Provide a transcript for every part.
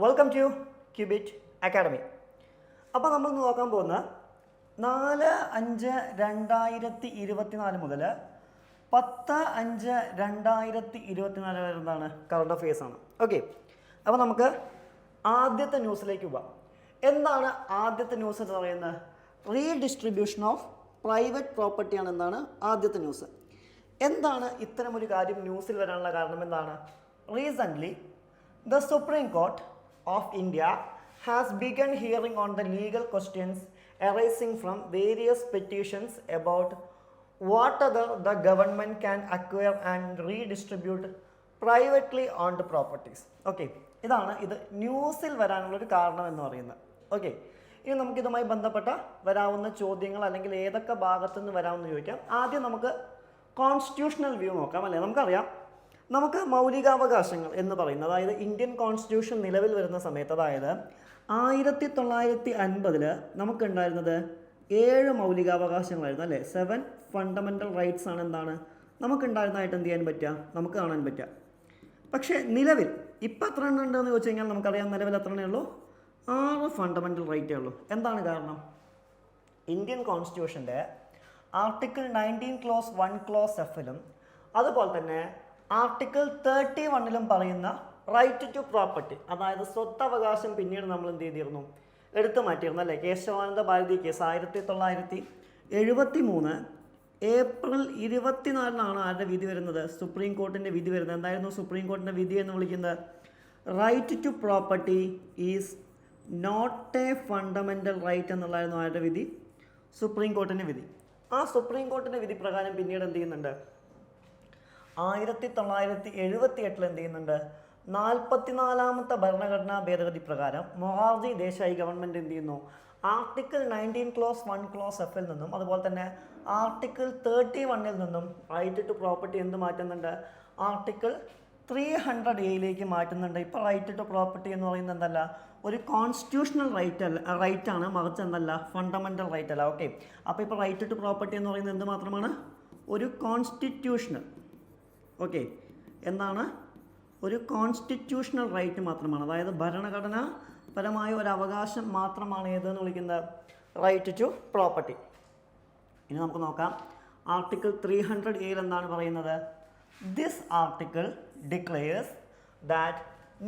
Welcome to cubit academy. അപ്പോൾ നമ്മൾ നോക്കാൻ പോകുന്ന 4/5/2024 മുതൽ 10/5/2024 വരെ എന്താണ് കറണ്ട് അഫയേഴ്സ് ആണ്. ഓക്കെ, അപ്പോൾ നമുക്ക് ആദ്യത്തെ ന്യൂസിലേക്ക് പോവാം. എന്താണ് ആദ്യത്തെ ന്യൂസ് എന്ന് പറയുന്നത്? റീഡിസ്ട്രിബ്യൂഷൻ ഓഫ് പ്രൈവറ്റ് പ്രോപ്പർട്ടിയാണ് എന്താണ് ആദ്യത്തെ ന്യൂസ്. എന്താണ് ഇത്തരമൊരു കാര്യം ന്യൂസിൽ വരാനുള്ള കാരണം? എന്താണ്? Recently the Supreme Court of India has begun hearing on the legal questions arising from various petitions about whether the government can acquire and redistribute privately owned properties. Okay, ഇതാണ് ഇത് ന്യൂസിൽ വരാനുള്ളൊരു കാരണം എന്ന് പറയുന്നത്. ഓക്കെ, ഇനി നമുക്കിതുമായി ബന്ധപ്പെട്ട വരാവുന്ന ചോദ്യങ്ങൾ അല്ലെങ്കിൽ ഏതൊക്കെ ഭാഗത്തു നിന്ന് വരാമെന്ന് ചോദിക്കാം. ആദ്യം നമുക്ക് കോൺസ്റ്റിറ്റ്യൂഷണൽ വ്യൂ നോക്കാം. അല്ലേ, നമുക്കറിയാം നമുക്ക് മൗലികാവകാശങ്ങൾ എന്ന് പറയുന്നത്, അതായത് ഇന്ത്യൻ കോൺസ്റ്റിറ്റ്യൂഷൻ നിലവിൽ വരുന്ന സമയത്ത്, അതായത് 1950 നമുക്കുണ്ടായിരുന്നത് 7 മൗലികാവകാശങ്ങളായിരുന്നു. അല്ലേ, 7 ഫണ്ടമെൻ്റൽ റൈറ്റ്സ് ആണ് എന്താണ് നമുക്കുണ്ടായിരുന്നതായിട്ട് എന്ത് ചെയ്യാൻ പറ്റുക, നമുക്ക് കാണാൻ പറ്റുക. പക്ഷേ നിലവിൽ ഇപ്പം എത്ര എണ്ണം ഉണ്ടെന്ന് ചോദിച്ചു കഴിഞ്ഞാൽ നമുക്കറിയാം നിലവിൽ എത്ര എണ്ണേ ഉള്ളൂ? 6 ഫണ്ടമെൻ്റൽ റൈറ്റേ ഉള്ളൂ. എന്താണ് കാരണം? ഇന്ത്യൻ കോൺസ്റ്റിറ്റ്യൂഷൻ്റെ ആർട്ടിക്കിൾ 19 ക്ലോസ് 1 ക്ലോസ് എഫിലും അതുപോലെ തന്നെ ആർട്ടിക്കിൾ 31 പറയുന്ന റൈറ്റ് ടു പ്രോപ്പർട്ടി, അതായത് സ്വത്തവകാശം, പിന്നീട് നമ്മൾ എന്ത് ചെയ്തിരുന്നു, എടുത്തു മാറ്റിയിരുന്നു. അല്ലേ, കേശവാനന്ദ ഭാരതി കേസ് 1973 ഏപ്രിൽ 24 ആരുടെ വിധി വരുന്നത്? സുപ്രീം കോർട്ടിൻ്റെ വിധി വരുന്നത്. എന്തായിരുന്നു സുപ്രീം കോർട്ടിൻ്റെ വിധി എന്ന് വിളിക്കുന്നത്? Right to property is not a fundamental right എന്നുള്ളതായിരുന്നു ആരുടെ വിധി? സുപ്രീം കോർട്ടിൻ്റെ വിധി. ആ സുപ്രീം കോർട്ടിൻ്റെ വിധി പ്രകാരം പിന്നീട് എന്ത് ചെയ്യുന്നുണ്ട്? 1978 എന്ത് ചെയ്യുന്നുണ്ട്? 44ാമത്തെ ഭരണഘടനാ ഭേദഗതി പ്രകാരം മൊറാർജി ദേശായി ഗവൺമെൻറ് എന്ത് ചെയ്യുന്നു? ആർട്ടിക്കിൾ 19 ക്ലോസ് 1 ക്ലോസ് എഫിൽ നിന്നും അതുപോലെ തന്നെ ആർട്ടിക്കിൾ 31 നിന്നും റൈറ്റ് ടു പ്രോപ്പർട്ടി എന്ത് മാറ്റുന്നുണ്ട്? ആർട്ടിക്കിൾ 300A മാറ്റുന്നുണ്ട്. ഇപ്പോൾ റൈറ്റ് ടു പ്രോപ്പർട്ടി എന്ന് പറയുന്നത് എന്തല്ല, ഒരു കോൺസ്റ്റിറ്റ്യൂഷണൽ റൈറ്റാണ്, മറിച്ച് എന്നല്ല ഫണ്ടമെൻ്റൽ റൈറ്റ് അല്ല. ഓക്കെ, അപ്പോൾ ഇപ്പോൾ റൈറ്റ് ടു പ്രോപ്പർട്ടി എന്ന് പറയുന്നത് എന്ത് മാത്രമാണ്? ഒരു കോൺസ്റ്റിറ്റ്യൂഷണൽ, ഓക്കെ, എന്താണ്, ഒരു കോൺസ്റ്റിറ്റ്യൂഷണൽ റൈറ്റ് മാത്രമാണ്. അതായത് ഭരണഘടനാപരമായ ഒരു അവകാശം മാത്രമാണ് ഏതെന്ന് വിളിക്കുന്നത്? Right to property. ഇനി നമുക്ക് നോക്കാം ആർട്ടിക്കിൾ 300A എന്താണ് പറയുന്നത്? This article declares that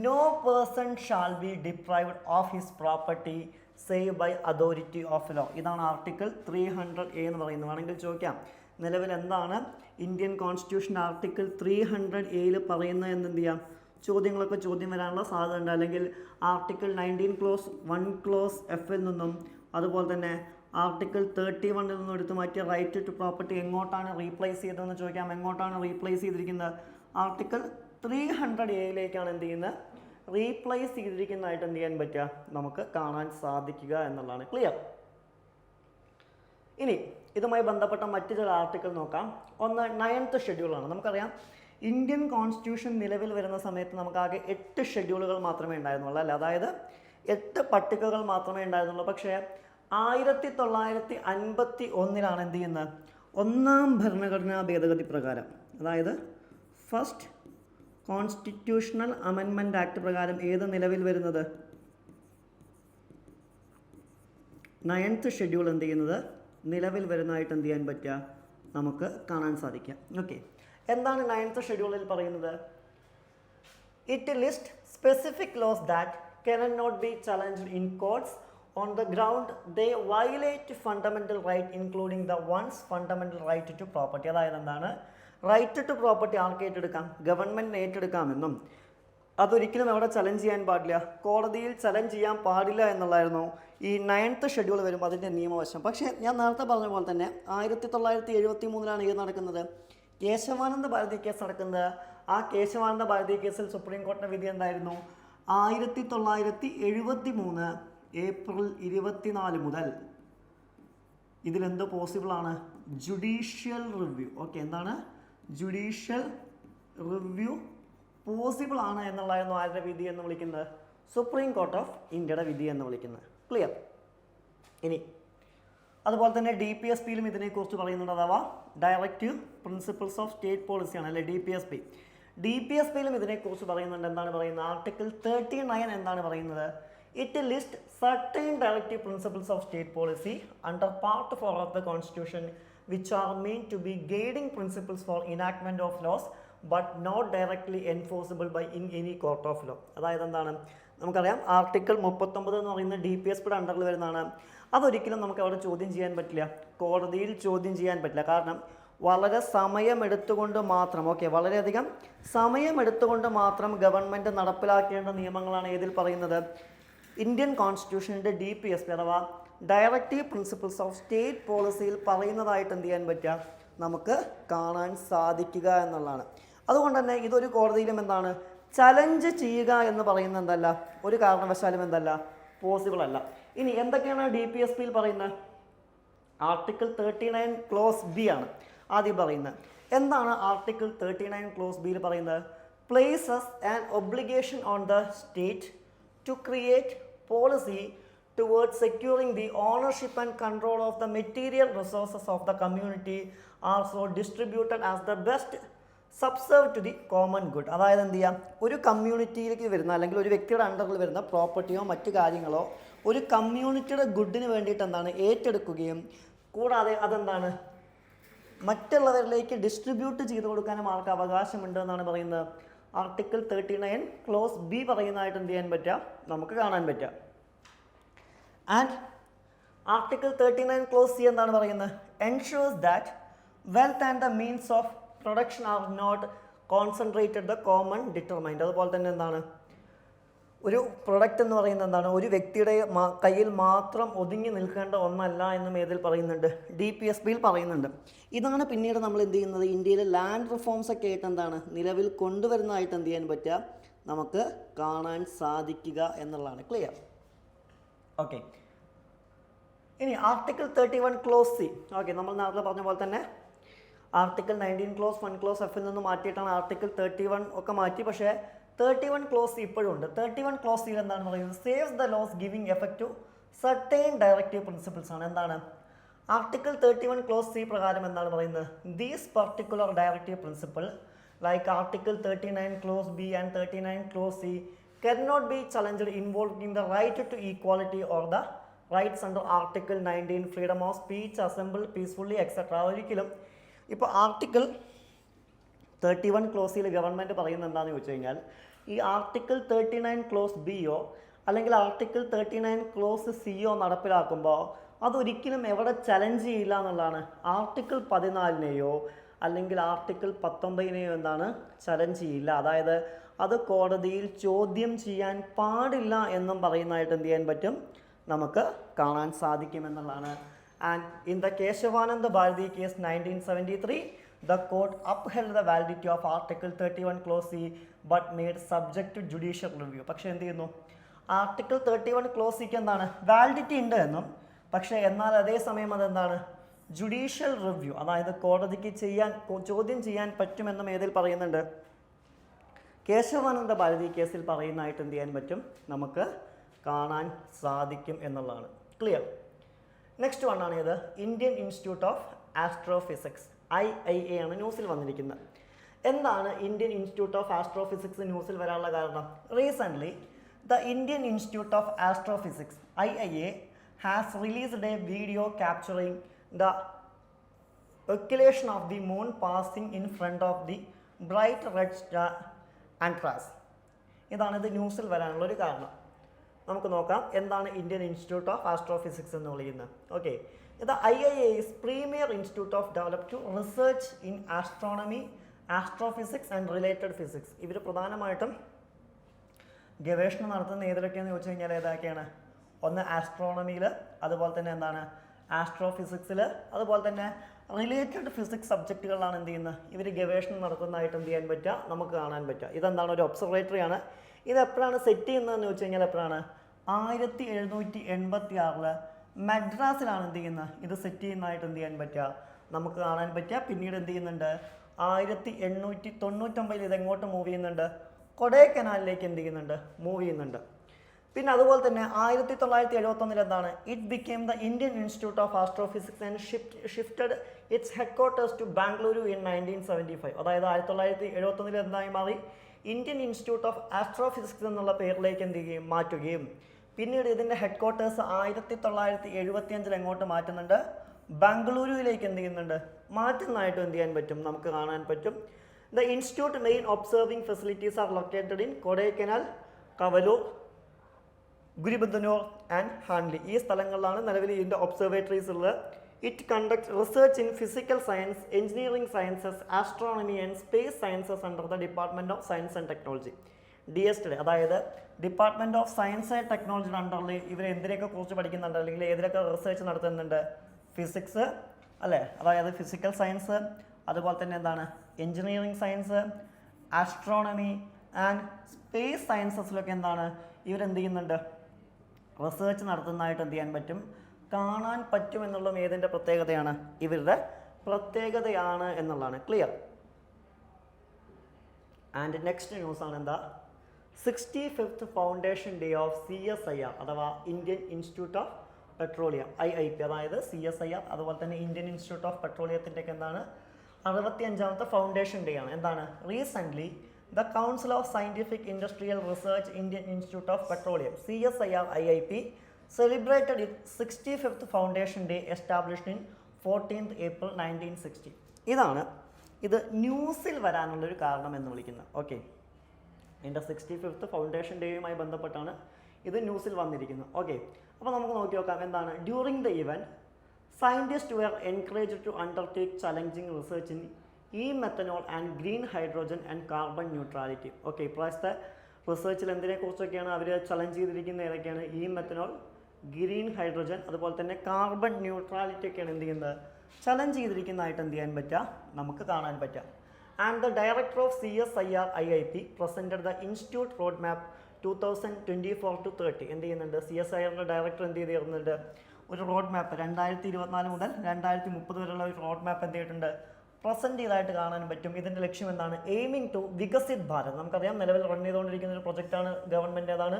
no person shall be deprived of his property save by authority of law. ഇതാണ് ആർട്ടിക്കിൾ 300A എന്ന് പറയുന്നത്. വേണമെങ്കിൽ ചോദിക്കാം, നിലവിൽ എന്താണ് ഇന്ത്യൻ കോൺസ്റ്റിറ്റ്യൂഷൻ ആർട്ടിക്കിൾ 300A പറയുന്നത് എന്ന് എന്ത് ചെയ്യാം, ചോദ്യങ്ങളൊക്കെ ചോദ്യം വരാനുള്ള സാധ്യത ഉണ്ട്. അല്ലെങ്കിൽ ആർട്ടിക്കിൾ 19 ക്ലോസ് 1 ക്ലോസ് എഫിൽ നിന്നും അതുപോലെ തന്നെ ആർട്ടിക്കിൾ 31 നിന്നും എടുത്തു മാറ്റിയ റൈറ്റ് ടു പ്രോപ്പർട്ടി എങ്ങോട്ടാണ് റീപ്ലേസ് ചെയ്തതെന്ന് ചോദിക്കാം. എങ്ങോട്ടാണ് റീപ്ലേസ് ചെയ്തിരിക്കുന്നത്? ആർട്ടിക്കിൾ 300A എന്ത് ചെയ്യുന്നത്? റീപ്ലേസ് ചെയ്തിരിക്കുന്നതായിട്ട് എന്ത് ചെയ്യാൻ പറ്റുക, നമുക്ക് കാണാൻ സാധിക്കുക എന്നുള്ളതാണ്. ക്ലിയർ? ഇനി ഇതുമായി ബന്ധപ്പെട്ട മറ്റു ചില ആർട്ടിക്കിൾ നോക്കാം. ഒന്ന് 9th ഷെഡ്യൂളാണ്. നമുക്കറിയാം ഇന്ത്യൻ കോൺസ്റ്റിറ്റ്യൂഷൻ നിലവിൽ വരുന്ന സമയത്ത് നമുക്കാകെ 8 ഷെഡ്യൂളുകൾ മാത്രമേ ഉണ്ടായിരുന്നുള്ളൂ. അല്ലേ, അതായത് 8 പട്ടികകൾ മാത്രമേ ഉണ്ടായിരുന്നുള്ളൂ. പക്ഷേ 1951 എന്ത് ചെയ്യുന്നത്? 1ാം ഭരണഘടനാ ഭേദഗതി പ്രകാരം, അതായത് ഫസ്റ്റ് കോൺസ്റ്റിറ്റ്യൂഷണൽ അമെൻമെൻറ്റ് ആക്ട് പ്രകാരം ഏത് നിലവിൽ വരുന്നത്? 9th ഷെഡ്യൂൾ എന്ത് ചെയ്യുന്നത്? നിലവിൽ വരുന്നതായിട്ട് എന്ത് ചെയ്യാൻ പറ്റുക, നമുക്ക് കാണാൻ സാധിക്കുക. ഓക്കെ, എന്താണ് 9th ഷെഡ്യൂളിൽ പറയുന്നത്? It list specific laws that cannot not be challenged in courts on the ground they violate fundamental right including the ones fundamental right to property. അതായത് എന്താണ്, റൈറ്റ് ടു പ്രോപ്പർട്ടി ആർക്ക് ഏറ്റെടുക്കാം? ഗവൺമെൻറ്റിന് ഏറ്റെടുക്കാമെന്നും അതൊരിക്കലും എവിടെ ചലഞ്ച് ചെയ്യാൻ പാടില്ല, കോടതിയിൽ ചലഞ്ച് ചെയ്യാൻ പാടില്ല എന്നുള്ളതായിരുന്നു ഈ 9th ഷെഡ്യൂൾ വരുമ്പോൾ അതിൻ്റെ നിയമവശം. പക്ഷേ ഞാൻ നേരത്തെ പറഞ്ഞ പോലെ തന്നെ 1973 ഇത് നടക്കുന്നത്, കേശവാനന്ദ ഭാരതി കേസ് നടക്കുന്നത്. ആ കേശവാനന്ദ ഭാരതി കേസിൽ സുപ്രീം കോടതിയുടെ വിധി എന്തായിരുന്നു? 1973 ഏപ്രിൽ 24 മുതൽ ഇതിലെന്ത് പോസിബിളാണ്? Judicial review. ഓക്കെ, എന്താണ്? ജുഡീഷ്യൽ റിവ്യൂ പോസിബിൾ ആണ് എന്നുള്ളതായിരുന്നു ആരുടെ വിധി എന്ന് വിളിക്കുന്നത്? സുപ്രീം കോർട്ട് ഓഫ് ഇന്ത്യയുടെ വിധി എന്ന് വിളിക്കുന്നത്. ക്ലിയർ? ഇനി അതുപോലെ തന്നെ DPSPയിലും ഇതിനെക്കുറിച്ച് പറയുന്നുണ്ട്. അഥവാ ഡയറക്റ്റീവ് പ്രിൻസിപ്പിൾസ് ഓഫ് സ്റ്റേറ്റ് പോളിസിയാണ്. അല്ലെ, DPSP. DPSPയിലും ഇതിനെക്കുറിച്ച് പറയുന്നുണ്ട്. എന്താണ് പറയുന്നത്? ആർട്ടിക്കിൾ 39 എന്താണ് പറയുന്നത്? It list certain directive principles of state policy under part 4 of the constitution which are meant to be guiding principles for enactment of laws but not directly enforceable by in any court of law. അതായത് എന്താണ്? നമുക്കറിയാം article 39 എന്ന് പറയുന്നത് DPSPയുടെ അണ്ടറിൽ വരുന്നതാണ്. അതൊരിക്കലും നമുക്ക് അവിടെ ചോദ്യം ചെയ്യാൻ പറ്റില്ല, കോടതിയിൽ ചോദ്യം ചെയ്യാൻ പറ്റില്ല. കാരണം വളരെ സമയമെടുത്തുകൊണ്ട് മാത്രം വളരെയധികം സമയമെടുത്തുകൊണ്ട് മാത്രം ഗവൺമെൻറ് നടപ്പിലാക്കേണ്ട നിയമങ്ങളാണ് ഏതിൽ പറയുന്നത്? ഇന്ത്യൻ കോൺസ്റ്റിറ്റ്യൂഷൻ്റെ DPSP അഥവാ ഡയറക്റ്റീവ് പ്രിൻസിപ്പിൾസ് ഓഫ് സ്റ്റേറ്റ് പോളിസിയിൽ പറയുന്നതായിട്ട് എന്ത് ചെയ്യാൻ പറ്റുക? നമുക്ക് കാണാൻ സാധിക്കുക എന്നുള്ളതാണ്. അതുകൊണ്ട് തന്നെ ഇതൊരു കോടതിയിലും എന്താണ് ചലഞ്ച് ചെയ്യുക എന്ന് പറയുന്നത് എന്തല്ല, ഒരു കാരണവശാലും എന്തല്ല, പോസിബിൾ അല്ല. ഇനി എന്തൊക്കെയാണ് DPSPയിൽ പറയുന്നത്? ആർട്ടിക്കിൾ 39 ക്ലോസ് ബി ആണ് ആദ്യം പറയുന്നത്. എന്താണ് ആർട്ടിക്കിൾ 39 ക്ലോസ് ബിയിൽ പറയുന്നത്? Places an obligation on the state to create policy towards securing the ownership and control of the material resources of the community are so distributed as the best subserve to the common good. അതായത് എന്ത് ചെയ്യാം, ഒരു കമ്മ്യൂണിറ്റിയിലേക്ക് വരുന്ന അല്ലെങ്കിൽ ഒരു വ്യക്തിയുടെ അണ്ടറിൽ വരുന്ന പ്രോപ്പർട്ടിയോ മറ്റു കാര്യങ്ങളോ ഒരു കമ്മ്യൂണിറ്റിയുടെ ഗുഡിന് വേണ്ടിയിട്ട് എന്താണ് ഏറ്റെടുക്കുകയും കൂടാതെ അതെന്താണ് മറ്റുള്ളവരിലേക്ക് ഡിസ്ട്രിബ്യൂട്ട് ചെയ്ത് കൊടുക്കാനും ആർക്ക് അവകാശമുണ്ട് എന്നാണ് പറയുന്നത്. ആർട്ടിക്കിൾ 39 ക്ലോസ് ബി പറയുന്നതായിട്ട് എന്ത് ചെയ്യാൻ പറ്റുക? നമുക്ക് കാണാൻ പറ്റുക. ആൻഡ് ആർട്ടിക്കിൾ 39 ക്ലോസ് സി എന്താണ് പറയുന്നത്? Ensures that wealth and the means of production are not concentrated the common determined. അതുപോലെ തന്നെ എന്താണ് ഒരു പ്രൊഡക്റ്റ് എന്ന് പറയുന്നത് എന്താണ് ഒരു വ്യക്തിയുടെ കയ്യിൽ മാത്രം ഒതുങ്ങി നിൽക്കേണ്ട ഒന്നല്ല എന്നും ഏതിൽ പറയുന്നുണ്ട്? DPSPയിൽ പറയുന്നുണ്ട്. ഇതാണ് പിന്നീട് നമ്മൾ എന്ത് ചെയ്യുന്നത് ഇന്ത്യയിലെ ലാൻഡ് റിഫോംസ് ഒക്കെ ആയിട്ട് എന്താണ് നിലവിൽ കൊണ്ടുവരുന്നതായിട്ട് എന്ത് ചെയ്യാൻ പറ്റുക? നമുക്ക് കാണാൻ സാധിക്കുക എന്നുള്ളതാണ്. ക്ലിയർ? ഓക്കെ. ഇനി ആർട്ടിക്കിൾ 31 ക്ലോസ് സി. നമ്മൾ നേരത്തെ പറഞ്ഞ പോലെ തന്നെ ആർട്ടിക്കിൾ 19 ക്ലോസ് 1 ക്ലോസ് എഫിൽ നിന്ന് മാറ്റിയിട്ടാണ് ആർട്ടിക്കിൾ 31 ഒക്കെ മാറ്റി. പക്ഷേ 31 ക്ലോസ് സി ഇപ്പോഴും ഉണ്ട്. 31 ക്ലോസ് സിയിൽ എന്താണ് പറയുന്നത്? Saves the laws giving effect to certain directive principles ആണ്. എന്താണ് ആർട്ടിക്കിൾ 31 ക്ലോസ് സി പ്രകാരം എന്താണ് പറയുന്നത്? These particular directive principle like article 39 clause B and 39 clause C cannot be challenged involving the right to equality or the rights under Article 19 freedom of speech, assemble peacefully, etc. ഒരിക്കലും ഇപ്പോൾ article 31 ക്ലോസിൽ government പറയുന്നത് എന്താണെന്ന് ചോദിച്ചു കഴിഞ്ഞാൽ ഈ article 39 close ബിയോ അല്ലെങ്കിൽ article 39 close സിയോ നടപ്പിലാക്കുമ്പോൾ അതൊരിക്കലും എവിടെ ചലഞ്ച് ചെയ്യില്ല എന്നുള്ളതാണ്. ആർട്ടിക്കിൾ 14നെയോ അല്ലെങ്കിൽ ആർട്ടിക്കിൾ 19നെയോ എന്താണ് ചലഞ്ച് ചെയ്യില്ല. അതായത് അത് കോടതിയിൽ ചോദ്യം ചെയ്യാൻ പാടില്ല എന്നും പറയുന്നതായിട്ട് എന്ത് ചെയ്യാൻ പറ്റും? നമുക്ക് കാണാൻ സാധിക്കുമെന്നുള്ളതാണ്. And in the Kesavananda Bharati case 1973 the court upheld the validity of article 31 clause C but made subject to judicial review. പക്ഷേ എന്ത് ചെയ്യുന്നു? ആർട്ടിക്കിൾ 31 ക്ലോസ് സിക്ക് എന്താണ് വാലിഡിറ്റി ഉണ്ട് എന്നും പക്ഷേ എന്നാൽ അതേസമയം അതെന്താണ് ജുഡീഷ്യൽ റിവ്യൂ അതായത് കോടതിക്ക് ചോദ്യം ചെയ്യാൻ പറ്റുമെന്നും ഏതിൽ പറയുന്നുണ്ട്? കേശവാനന്ദ ഭാരതി കേസിൽ പറയുന്നതായിട്ട് എന്ത് ചെയ്യാൻ പറ്റും? നമുക്ക് കാണാൻ സാധിക്കും എന്നുള്ളതാണ്. ക്ലിയർ? നെക്സ്റ്റ് വൺ ആണ് ഇത് Indian Institute of astrophysics IIA ആണ് ന്യൂസിൽ വന്നിരിക്കുന്നത്. എന്താണ് ഇന്ത്യൻ ഇൻസ്റ്റിറ്റ്യൂട്ട് ഓഫ് ആസ്ട്രോഫിസിക്സ് ന്യൂസിൽ വരാനുള്ള കാരണം? Recently the Indian Institute of astrophysics IIA has released a video capturing the occultation of the moon passing in front of the bright red star Antares. ഇതാണ് ഇത് ന്യൂസിൽ വരാനുള്ള ഒരു കാരണം. നമുക്ക് നോക്കാം എന്താണ് ഇന്ത്യൻ ഇൻസ്റ്റിറ്റ്യൂട്ട് ഓഫ് ആസ്ട്രോഫിസിക്സ് എന്ന് വിളിക്കുന്നത്. ഓക്കെ, ഇത് IIA is premier institute of developed to research in astronomy, astrophysics and related physics. ഇവർ പ്രധാനമായിട്ടും ഗവേഷണം നടത്തുന്ന ഏതൊക്കെയാണെന്ന് ചോദിച്ചു കഴിഞ്ഞാൽ ഏതൊക്കെയാണ്? ഒന്ന് ആസ്ട്രോണമിയിൽ, അതുപോലെ തന്നെ എന്താണ് ആസ്ട്രോഫിസിക്സിൽ, അതുപോലെ തന്നെ റിലേറ്റഡ് ഫിസിക്സ് സബ്ജക്റ്റുകളിലാണ് എന്ത് ചെയ്യുന്നത് ഇവർ ഗവേഷണം നടത്തുന്നതായിട്ട് എന്ത് ചെയ്യാൻ പറ്റുക? നമുക്ക് കാണാൻ പറ്റുക. ഇതെന്താണ് ഒരു ഒബ്സർവേറ്ററി ആണ്. ഇത് എപ്പോഴാണ് സെറ്റ് ചെയ്യുന്നതെന്ന് വെച്ച് കഴിഞ്ഞാൽ എപ്പോഴാണ്? 1786 മദ്രാസിലാണ് എന്ത് ചെയ്യുന്നത് ഇത് സെറ്റ് ചെയ്യുന്നതായിട്ട് എന്ത് ചെയ്യാൻ പറ്റുക? നമുക്ക് കാണാൻ പറ്റുക. പിന്നീട് എന്ത് ചെയ്യുന്നുണ്ട്? 1899 ഇത് എങ്ങോട്ട് മൂവ് ചെയ്യുന്നുണ്ട്? കൊടൈക്കനാലിലേക്ക് എന്ത് ചെയ്യുന്നുണ്ട്? മൂവ് ചെയ്യുന്നുണ്ട്. പിന്നെ അതുപോലെ തന്നെ 1971 എന്താണ്, it became the Indian Institute of Astrophysics and shifted its headquarters to Bengaluru in 1975. അതായത് 1971 എന്തായി മാറി, ഇന്ത്യൻ ഇൻസ്റ്റിറ്റ്യൂട്ട് ഓഫ് ആസ്ട്രോഫിസിക്സ് എന്നുള്ള പേരിലേക്ക് എന്ത് ചെയ്യുകയും മാറ്റുകയും പിന്നീട് ഇതിൻ്റെ ഹെഡ്ക്വാർട്ടേഴ്സ് 1975 എങ്ങോട്ട് മാറ്റുന്നുണ്ട്, ബാംഗ്ലൂരുവിലേക്ക് എന്ത് ചെയ്യുന്നുണ്ട്, മാറ്റുന്നതായിട്ട് എന്ത് ചെയ്യാൻ പറ്റും, നമുക്ക് കാണാൻ പറ്റും. The institute main observing facilities are located in Kodaikanal, Kavalur, Gauribidanur and Hanle. ഈ സ്ഥലങ്ങളിലാണ് നിലവിൽ ഇതിൻ്റെ ഒബ്സർവേറ്ററീസ് ഉള്ളത്. It conduct research in physical science, engineering sciences, astronomy and space sciences under the department of science and technology. DSTD, അതായത് ഡിപ്പാർട്ട്മെൻറ്റ് ഓഫ് സയൻസ് ആൻഡ് ടെക്നോളജിയുടെ അണ്ടറിൽ ഇവർ എന്തിനൊക്കെ കുറിച്ച് പഠിക്കുന്നുണ്ട്, അല്ലെങ്കിൽ ഏതിലൊക്കെ റിസർച്ച് നടത്തുന്നുണ്ട്, ഫിസിക്സ് അല്ലേ, അതായത് ഫിസിക്കൽ സയൻസ്, അതുപോലെ തന്നെ എന്താണ് engineering science, astronomy and space സയൻസസിലൊക്കെ എന്താണ് ഇവരെന്ത് ചെയ്യുന്നുണ്ട്, റിസർച്ച് നടത്തുന്നതായിട്ട് എന്ത് ചെയ്യാൻ പറ്റും, കാണാൻ പറ്റും എന്നുള്ളതും ഏതിൻ്റെ പ്രത്യേകതയാണ്, ഇവരുടെ പ്രത്യേകതയാണ് എന്നുള്ളതാണ്. ക്ലിയർ? ആൻഡ് നെക്സ്റ്റ് ന്യൂസാണ് എന്താ, 65th foundation day of CSIR അഥവാ Indian Institute of petroleum, IIP, അതായത് CSIR അതുപോലെ തന്നെ ഇന്ത്യൻ ഇൻസ്റ്റിറ്റ്യൂട്ട് ഓഫ് പെട്രോളിയത്തിൻ്റെ ഒക്കെ എന്താണ് 65ാമത്തെ ഫൗണ്ടേഷൻ ഡേ ആണ്. എന്താണ്, recently the council of scientific industrial research Indian Institute of petroleum CSIR IIP celebrated its 65th foundation day established in 14th April 1960. ഇത് ന്യൂസിൽ വരാനുള്ളൊരു കാരണം എന്ന് വിളിക്കുന്നത്. ഓക്കെ, ഇതിൻ്റെ 65th ഫൗണ്ടേഷൻ ഡേയുമായി ബന്ധപ്പെട്ടാണ് ഇത് ന്യൂസിൽ വന്നിരിക്കുന്നത്. ഓക്കെ, അപ്പോൾ നമുക്ക് നോക്കി നോക്കാം എന്താണ്. During the event scientist were encouraged to undertake challenging research in methanol and green hydrogen and carbon neutrality. Okay, ഇപ്രാവശ്യത്തെ റിസർച്ചിൽ എന്തിനെക്കുറിച്ചൊക്കെയാണ് അവർ ചലഞ്ച് ചെയ്തിരിക്കുന്നത്, ഏതൊക്കെയാണ്, മെത്തനോൾ, ഗ്രീൻ ഹൈഡ്രോജൻ, അതുപോലെ തന്നെ കാർബൺ ന്യൂട്രാലിറ്റി ഒക്കെയാണ് എന്ത് ചെയ്യുന്നത്, ചലഞ്ച് ചെയ്തിരിക്കുന്നതായിട്ട് എന്ത് ചെയ്യാൻ പറ്റുക, നമുക്ക് കാണാൻ പറ്റാം. And the director of CSIR IIP presented the institute road map 2024 to 30. എന്ത് ചെയ്യുന്നുണ്ട്, CSIRൻ്റെ ഡയറക്ടർ എന്ത് ചെയ്തിരുന്നുണ്ട്, ഒരു റോഡ് മാപ്പ് 2024 മുതൽ 2030 വരെയുള്ള ഒരു റോഡ് മാപ്പ് എന്ത് ചെയ്തിട്ടുണ്ട്, പ്രസൻറ്റ് ചെയ്തായിട്ട് കാണാൻ പറ്റും. ഇതിൻ്റെ ലക്ഷ്യം എന്താണ്, എയിമിംഗ് ടു വികസിത് ഭാരത്. നമുക്കറിയാം നിലവിൽ റൺ ചെയ്തുകൊണ്ടിരിക്കുന്ന ഒരു പ്രൊജക്റ്റാണ് ഗവൺമെൻറ്, ഏതാണ്,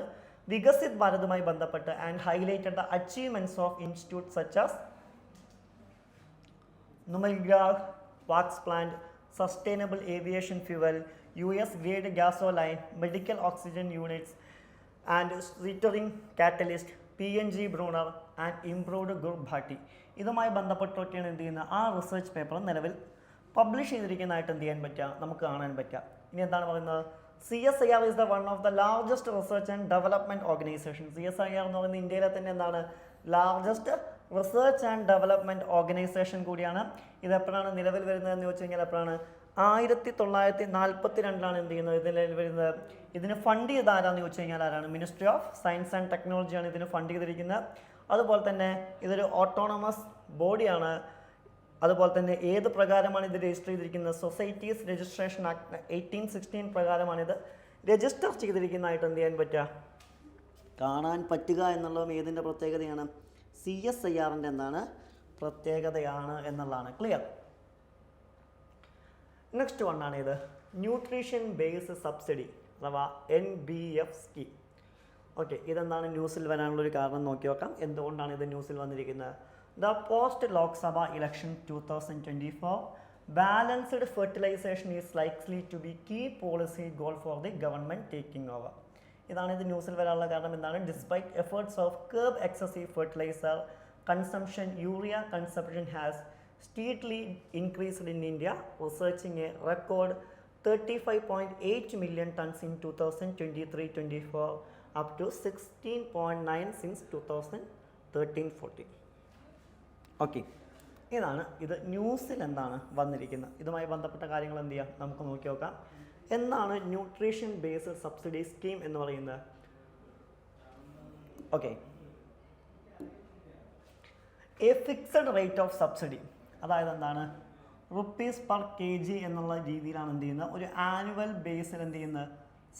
വികസിത് ഭാരതുമായി ബന്ധപ്പെട്ട്. And highlighted the achievements of institute such as Numaligarh wax plant, sustainable aviation fuel, US grade gasoline, medical oxygen units and steering catalyst, PNG Brunner and improved group Bhatti. ഇതുമായി ബന്ധപ്പെട്ടൊക്കെയാണ് എന്ത് ചെയ്യുന്നത്, ആ റിസർച്ച് പേപ്പർ നിലവിൽ publish ചെയ്തിരിക്കുന്നതായിട്ട് എന്ത് ചെയ്യാൻ പറ്റുക, നമുക്ക് കാണാൻ പറ്റുക. ഇനി എന്താണ് പറയുന്നത്, CSIR is the one of the largest research and development organization. CSIR എന്ന് പറയുന്നത് ഇന്ത്യയിലെ തന്നെ എന്താണ് largest research and development organisation കൂടിയാണ്. ഇത് എപ്പോഴാണ് നിലവിൽ വരുന്നതെന്ന് ചോദിച്ചു കഴിഞ്ഞാൽ എപ്പോഴാണ്, 1942 എന്ത് ചെയ്യുന്നത്, ഇതിൽ വരുന്നത്. ഇതിന് ഫണ്ട് ചെയ്ത് ആരാന്ന് ചോദിച്ചു കഴിഞ്ഞാൽ ആരാണ്, മിനിസ്ട്രി ഓഫ് സയൻസ് ആൻഡ് ടെക്നോളജിയാണ് ഇതിന് ഫണ്ട് ചെയ്തിരിക്കുന്നത്. അതുപോലെ തന്നെ ഇതൊരു ഓട്ടോണമസ് ബോഡിയാണ്. അതുപോലെ തന്നെ ഏത് പ്രകാരമാണ് ഇത് രജിസ്റ്റർ ചെയ്തിരിക്കുന്നത്, സൊസൈറ്റീസ് രജിസ്ട്രേഷൻ ആക്ട് 1816 പ്രകാരമാണ് ഇത് രജിസ്റ്റർ ചെയ്തിരിക്കുന്നതായിട്ട് എന്ത് ചെയ്യാൻ പറ്റുക, കാണാൻ പറ്റുക എന്നുള്ളതും ഏതിൻ്റെ പ്രത്യേകതയാണ്, CSIRൻ്റെ എന്താണ് പ്രത്യേകതയാണ് എന്നുള്ളതാണ്. ക്ലിയർ? നെക്സ്റ്റ് വണ്ണാണ് ഇത് ന്യൂട്രീഷൻ ബേസ്ഡ് സബ്സിഡി അഥവാ NBF സ്കീം. ഓക്കെ, ഇതെന്താണ് ന്യൂസിൽ വരാനുള്ളൊരു കാരണം നോക്കി നോക്കാം. എന്തുകൊണ്ടാണ് ഇത് ന്യൂസിൽ വന്നിരിക്കുന്നത്. The post Lok Sabha election 2024 balanced fertilisation is likely to be key policy goal for the government taking over. ഇതാണ് ഇത് ന്യൂസിൽ വരാനുള്ള കാരണം. എന്താണ്, despite efforts of curb excessive fertiliser consumption, urea consumption has steadily increased in India, researching a record 35.8 million tons in 2023-24 up to 16.9 since 2013-14. Okay, ഇതാണ് ഇത് ന്യൂസിൽ എന്താണ് വന്നിരിക്കുന്നത്. ഇതുമായി ബന്ധപ്പെട്ട കാര്യങ്ങൾ എന്ത് ചെയ്യാം, നമുക്ക് നോക്കി നോക്കാം. എന്താണ് ന്യൂട്രീഷൻ ബേസ്ഡ് സബ്സിഡി സ്കീം എന്ന് പറയുന്നത്. Okay, A fixed rate of subsidy, അതായത് എന്താണ് ₹per kg എന്നുള്ള രീതിയിലാണ് എന്ത് ചെയ്യുന്നത്, ഒരു ആനുവൽ ബേസിൽ എന്ത് ചെയ്യുന്നത്,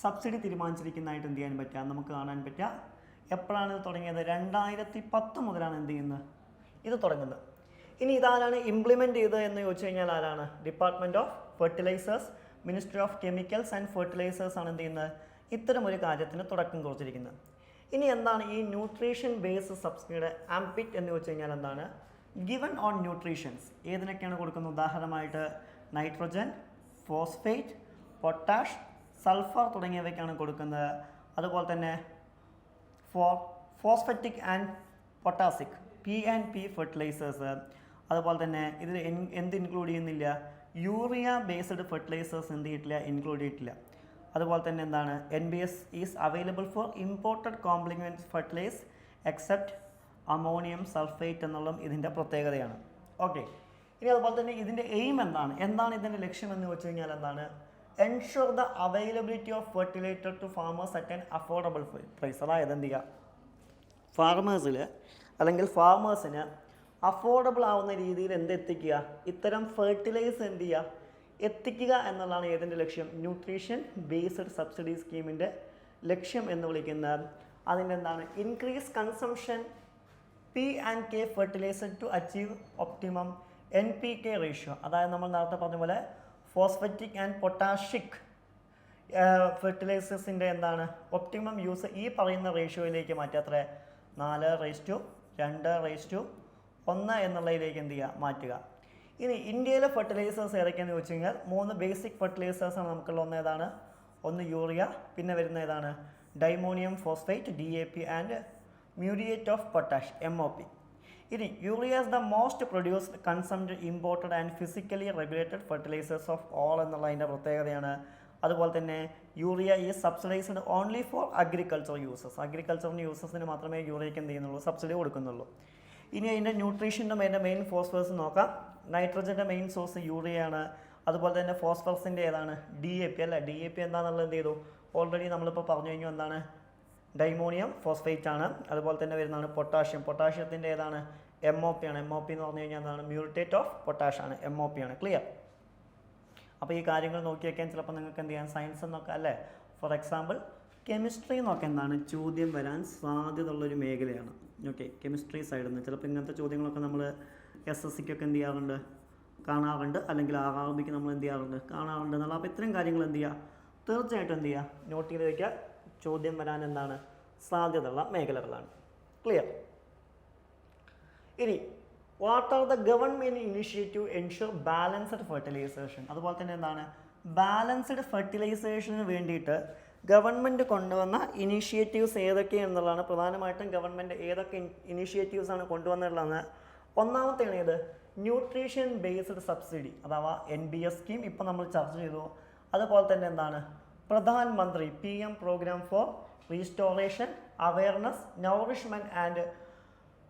സബ്സിഡി തീരുമാനിച്ചിരിക്കുന്നതായിട്ട് എന്ത് ചെയ്യാൻ പറ്റുക, നമുക്ക് കാണാൻ പറ്റുക. എപ്പോഴാണ് ഇത് തുടങ്ങിയത്, 2010 മുതലാണ് എന്ത് ചെയ്യുന്നത് ഇത് തുടങ്ങുന്നത്. ഇനി ഇതാരാണ് ഇംപ്ലിമെൻറ്റ് ചെയ്തത് എന്ന് ചോദിച്ചു കഴിഞ്ഞാൽ ആരാണ്, department of fertilisers, ministry of chemicals and fertilisers ആണ് എന്ത് ചെയ്യുന്നത്, ഇത്തരമൊരു കാര്യത്തിന് തുടക്കം കുറിച്ചിരിക്കുന്നത്. ഇനി എന്താണ് ഈ ന്യൂട്രീഷൻ ബേസ്ഡ് സബ്സിഡിയുടെ ആംപിറ്റ് എന്ന് വെച്ച് കഴിഞ്ഞാൽ എന്താണ്? ഗിവൺ ഓൺ ന്യൂട്രീഷൻസ് ഏതിനൊക്കെയാണ് കൊടുക്കുന്നത്? ഉദാഹരണമായിട്ട് നൈട്രോജൻ, ഫോസ്ഫേറ്റ്, പൊട്ടാഷ്, സൾഫർ തുടങ്ങിയവയ്ക്കാണ് കൊടുക്കുന്നത്. അതുപോലെ തന്നെ ഫോസ്ഫറ്റിക് ആൻഡ് പൊട്ടാസിക് P&P ഫെർട്ടിലൈസേഴ്സ്. അതുപോലെ തന്നെ ഇതിൽ എന്ത് ഇൻക്ലൂഡ് ചെയ്യുന്നില്ല? യൂറിയ ബേസ്ഡ് ഫെർട്ടിലൈസേഴ്സ് എന്ത് ചെയ്തിട്ടില്ല? ഇൻക്ലൂഡ് ചെയ്തിട്ടില്ല. അതുപോലെ തന്നെ എന്താണ്? NBS is available for imported complement fertilise except ammonium sulphate എന്നുള്ളതും ഇതിൻ്റെ പ്രത്യേകതയാണ്. ഓക്കെ, ഇനി അതുപോലെ തന്നെ ഇതിൻ്റെ എയിം എന്താണ്? എന്താണ് ഇതിൻ്റെ ലക്ഷ്യം എന്ന് വെച്ച് കഴിഞ്ഞാൽ എന്താണ്? Ensure the availability of fertiliser to farmers at an affordable price. അതായത് എന്ത് ചെയ്യുക? ഫാർമേഴ്സിൽ അല്ലെങ്കിൽ ഫാമേഴ്സിന് അഫോർഡബിൾ ആവുന്ന രീതിയിൽ എന്തെത്തിക്കുക? ഇത്തരം ഫെർട്ടിലൈസ് എന്ത് ചെയ്യുക? എത്തിക്കുക എന്നുള്ളതാണ് ഏതിൻ്റെ ലക്ഷ്യം? ന്യൂട്രീഷൻ ബേസ്ഡ് സബ്സിഡി സ്കീമിൻ്റെ ലക്ഷ്യം എന്ന് വിളിക്കുന്നത്. അതിൻ്റെ എന്താണ്? Increase consumption P&K fertiliser to achieve optimum NPK ratio. അതായത് നമ്മൾ നേരത്തെ പറഞ്ഞ പോലെ ഫോസ്ഫറ്റിക് ആൻഡ് പൊട്ടാഷിക് ഫെർട്ടിലൈസേഴ്സിൻ്റെ എന്താണ് ഒപ്റ്റിമം യൂസ് ഈ പറയുന്ന റേഷ്യോയിലേക്ക് മാറ്റാത്ര 4:2:1 എന്നുള്ളതിലേക്ക് എന്ത് ചെയ്യുക? മാറ്റുക. ഇനി ഇന്ത്യയിലെ ഫെർട്ടിലൈസേഴ്സ് ഏതൊക്കെയാണെന്ന് ചോദിച്ചു കഴിഞ്ഞാൽ 3 ബേസിക് ഫെർട്ടിലൈസേഴ്സാണ് നമുക്കുള്ള. ഒന്ന് ഏതാണ്? ഒന്ന് യൂറിയ, പിന്നെ വരുന്ന ഏതാണ്? Diammonium phosphate DAP and muriate of potash MOP. ഇനി urea is the most produced consumed imported and physically regulated fertilisers of all എന്നുള്ളതിൻ്റെ പ്രത്യേകതയാണ്. അതുപോലെ തന്നെ urea is subsidised only for agriculture uses. അഗ്രികൾച്ചറിന് യൂസസിന് മാത്രമേ യൂറിയയ്ക്ക് എന്ത് ചെയ്യുന്നുള്ളൂ? സബ്സിഡി കൊടുക്കുന്നുള്ളൂ. ഇനി അതിൻ്റെ ന്യൂട്രീഷൻ്റെ മെയിൻ ഫോസ്ഫറസ് നോക്കാം. നൈട്രജൻ്റെ മെയിൻ സോഴ്സ് യൂറിയയാണ്. അതുപോലെ തന്നെ ഫോസ്ഫറസിൻ്റെ ഏതാണ്? DAP അല്ല. DAP എന്താണെന്നുള്ളത് എന്ത് ചെയ്തു? ഓൾറെഡി നമ്മളിപ്പോൾ പറഞ്ഞു കഴിഞ്ഞു. എന്താണ്? ഡൈമോണിയം ഫോസ്ഫേറ്റ് ആണ്. അതുപോലെ തന്നെ വരുന്നതാണ് പൊട്ടാഷ്യം. പൊട്ടാഷ്യത്തിൻ്റെ ഏതാണ്? MOP ആണ്. MOP എന്ന് പറഞ്ഞു കഴിഞ്ഞാൽ എന്താണ്? മ്യൂറിറ്റേറ്റ് ഓഫ് പൊട്ടാഷ് ആണ്. MOP ആണ്. ക്ലിയർ? അപ്പോൾ ഈ കാര്യങ്ങൾ നോക്കി വയ്ക്കാൻ ചിലപ്പോൾ നിങ്ങൾക്ക് എന്ത് ചെയ്യാം? സയൻസ് എന്നൊക്കെ അല്ലേ? ഫോർ എക്സാമ്പിൾ കെമിസ്ട്രി എന്നൊക്കെ എന്താണ് ചോദ്യം വരാൻ സാധ്യതയുള്ളൊരു മേഖലയാണ്. ഓക്കെ, കെമിസ്ട്രി സൈഡിൽ നിന്ന് ചിലപ്പോൾ ഇങ്ങനത്തെ ചോദ്യങ്ങളൊക്കെ നമ്മൾ SSCക്കൊക്കെ എന്ത് ചെയ്യാറുണ്ട്? കാണാറുണ്ട്. അല്ലെങ്കിൽ RRBക്ക് നമ്മൾ എന്ത് ചെയ്യാറുണ്ട്? കാണാറുണ്ട് എന്നുള്ള. അപ്പോൾ ഇത്രയും കാര്യങ്ങൾ എന്ത് ചെയ്യുക? തീർച്ചയായിട്ടും എന്ത് ചെയ്യുക? നോട്ട് ചെയ്ത് വയ്ക്കുക. ചോദ്യം വരാൻ എന്താണ് സാധ്യതയുള്ള മേഖലകളാണ്. ക്ലിയർ? ഇനി what are the government initiative ensure balanced fertilisation. അതുപോലെ തന്നെ എന്താണ്? ബാലൻസ്ഡ് ഫെർട്ടിലൈസേഷന് വേണ്ടിയിട്ട് ഗവൺമെൻറ് കൊണ്ടുവന്ന ഇനീഷ്യേറ്റീവ്സ് ഏതൊക്കെയെന്നുള്ളതാണ്. പ്രധാനമായിട്ടും ഗവൺമെൻറ് ഏതൊക്കെ ഇനീഷ്യേറ്റീവ്സാണ് കൊണ്ടുവന്നിട്ടുള്ളതെന്ന്. ഒന്നാമത്തെയാണ് ഇത് ന്യൂട്രീഷൻ ബേസ്ഡ് സബ്സിഡി അഥവാ NBS സ്കീം. ഇപ്പോൾ നമ്മൾ ചർച്ച ചെയ്തു. അതുപോലെ തന്നെ എന്താണ്? Pradhan Mantri PM programme for restoration awareness nourishment and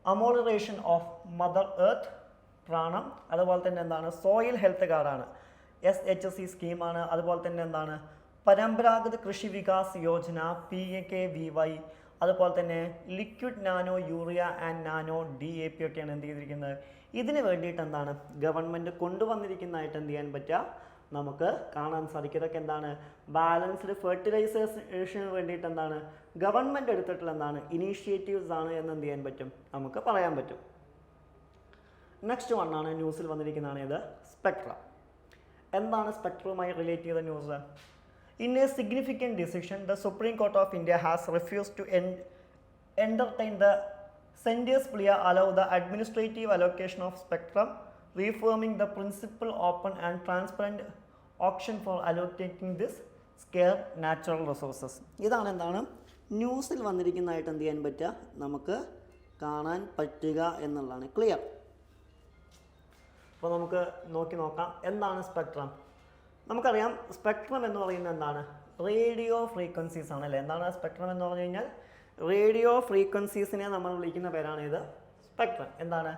amelioration of mother earth PRANAM. അതുപോലെ തന്നെ എന്താണ്? സോയിൽ ഹെൽത്ത് കാർഡാണ്. SHC സ്കീമാണ്. അതുപോലെ തന്നെ എന്താണ്? പരമ്പരാഗത കൃഷി വികാസ് യോജന PKVY. അതുപോലെ തന്നെ liquid nano urea and nano DAP ഒക്കെയാണ് എന്ത് ചെയ്തിരിക്കുന്നത്? ഇതിന് വേണ്ടിയിട്ട് എന്താണ് ഗവൺമെൻറ് കൊണ്ടുവന്നിരിക്കുന്നതായിട്ട് എന്ത് ചെയ്യാൻ പറ്റുക? നമുക്ക് കാണാൻ സാധിക്കും. ഇതൊക്കെ എന്താണ്? ബാലൻസ്ഡ് ഫെർട്ടിലൈസേഷന് വേണ്ടിയിട്ട് എന്താണ് ഗവൺമെൻറ് എടുത്തിട്ടുള്ള എന്താണ് ഇനീഷ്യേറ്റീവ്സ് ആണ് എന്ന് എന്ത് ചെയ്യാൻ പറ്റും? നമുക്ക് പറയാൻ പറ്റും. നെക്സ്റ്റ് വണ്ണാണ് ന്യൂസിൽ വന്നിരിക്കുന്നതാണ്. ഇത് സ്പെക്ട്രം. എന്താണ് സ്പെക്ട്രവുമായി റിലേറ്റ് ചെയ്ത news? In a significant decision the supreme Court of India has refused to entertain the Sentiers plea allow the administrative allocation of spectrum, reaffirming the principle open and transparent auction for allocating this scarce natural resources. ഇതാണ് എന്താണ് ന്യൂസിൽ വന്നിരിക്കുന്നതായിട്ട് എന്ത് ചെയ്യാൻ പറ്റുക? നമുക്ക് കാണാൻ പറ്റുക എന്നുള്ളതാണ്. ക്ലിയർ? അപ്പോൾ നമുക്ക് നോക്കാം എന്താണ് സ്പെക്ട്രം. നമുക്കറിയാം സ്പെക്ട്രം എന്ന് പറയുന്നത് എന്താണ്? റേഡിയോ ഫ്രീക്വൻസീസ് ആണ് അല്ലേ? എന്താണ് സ്പെക്ട്രം എന്ന് പറഞ്ഞു കഴിഞ്ഞാൽ? റേഡിയോ ഫ്രീക്വൻസീസിനെ നമ്മൾ വിളിക്കുന്ന പേരാണ് ഇത് സ്പെക്ട്രം. എന്താണ്?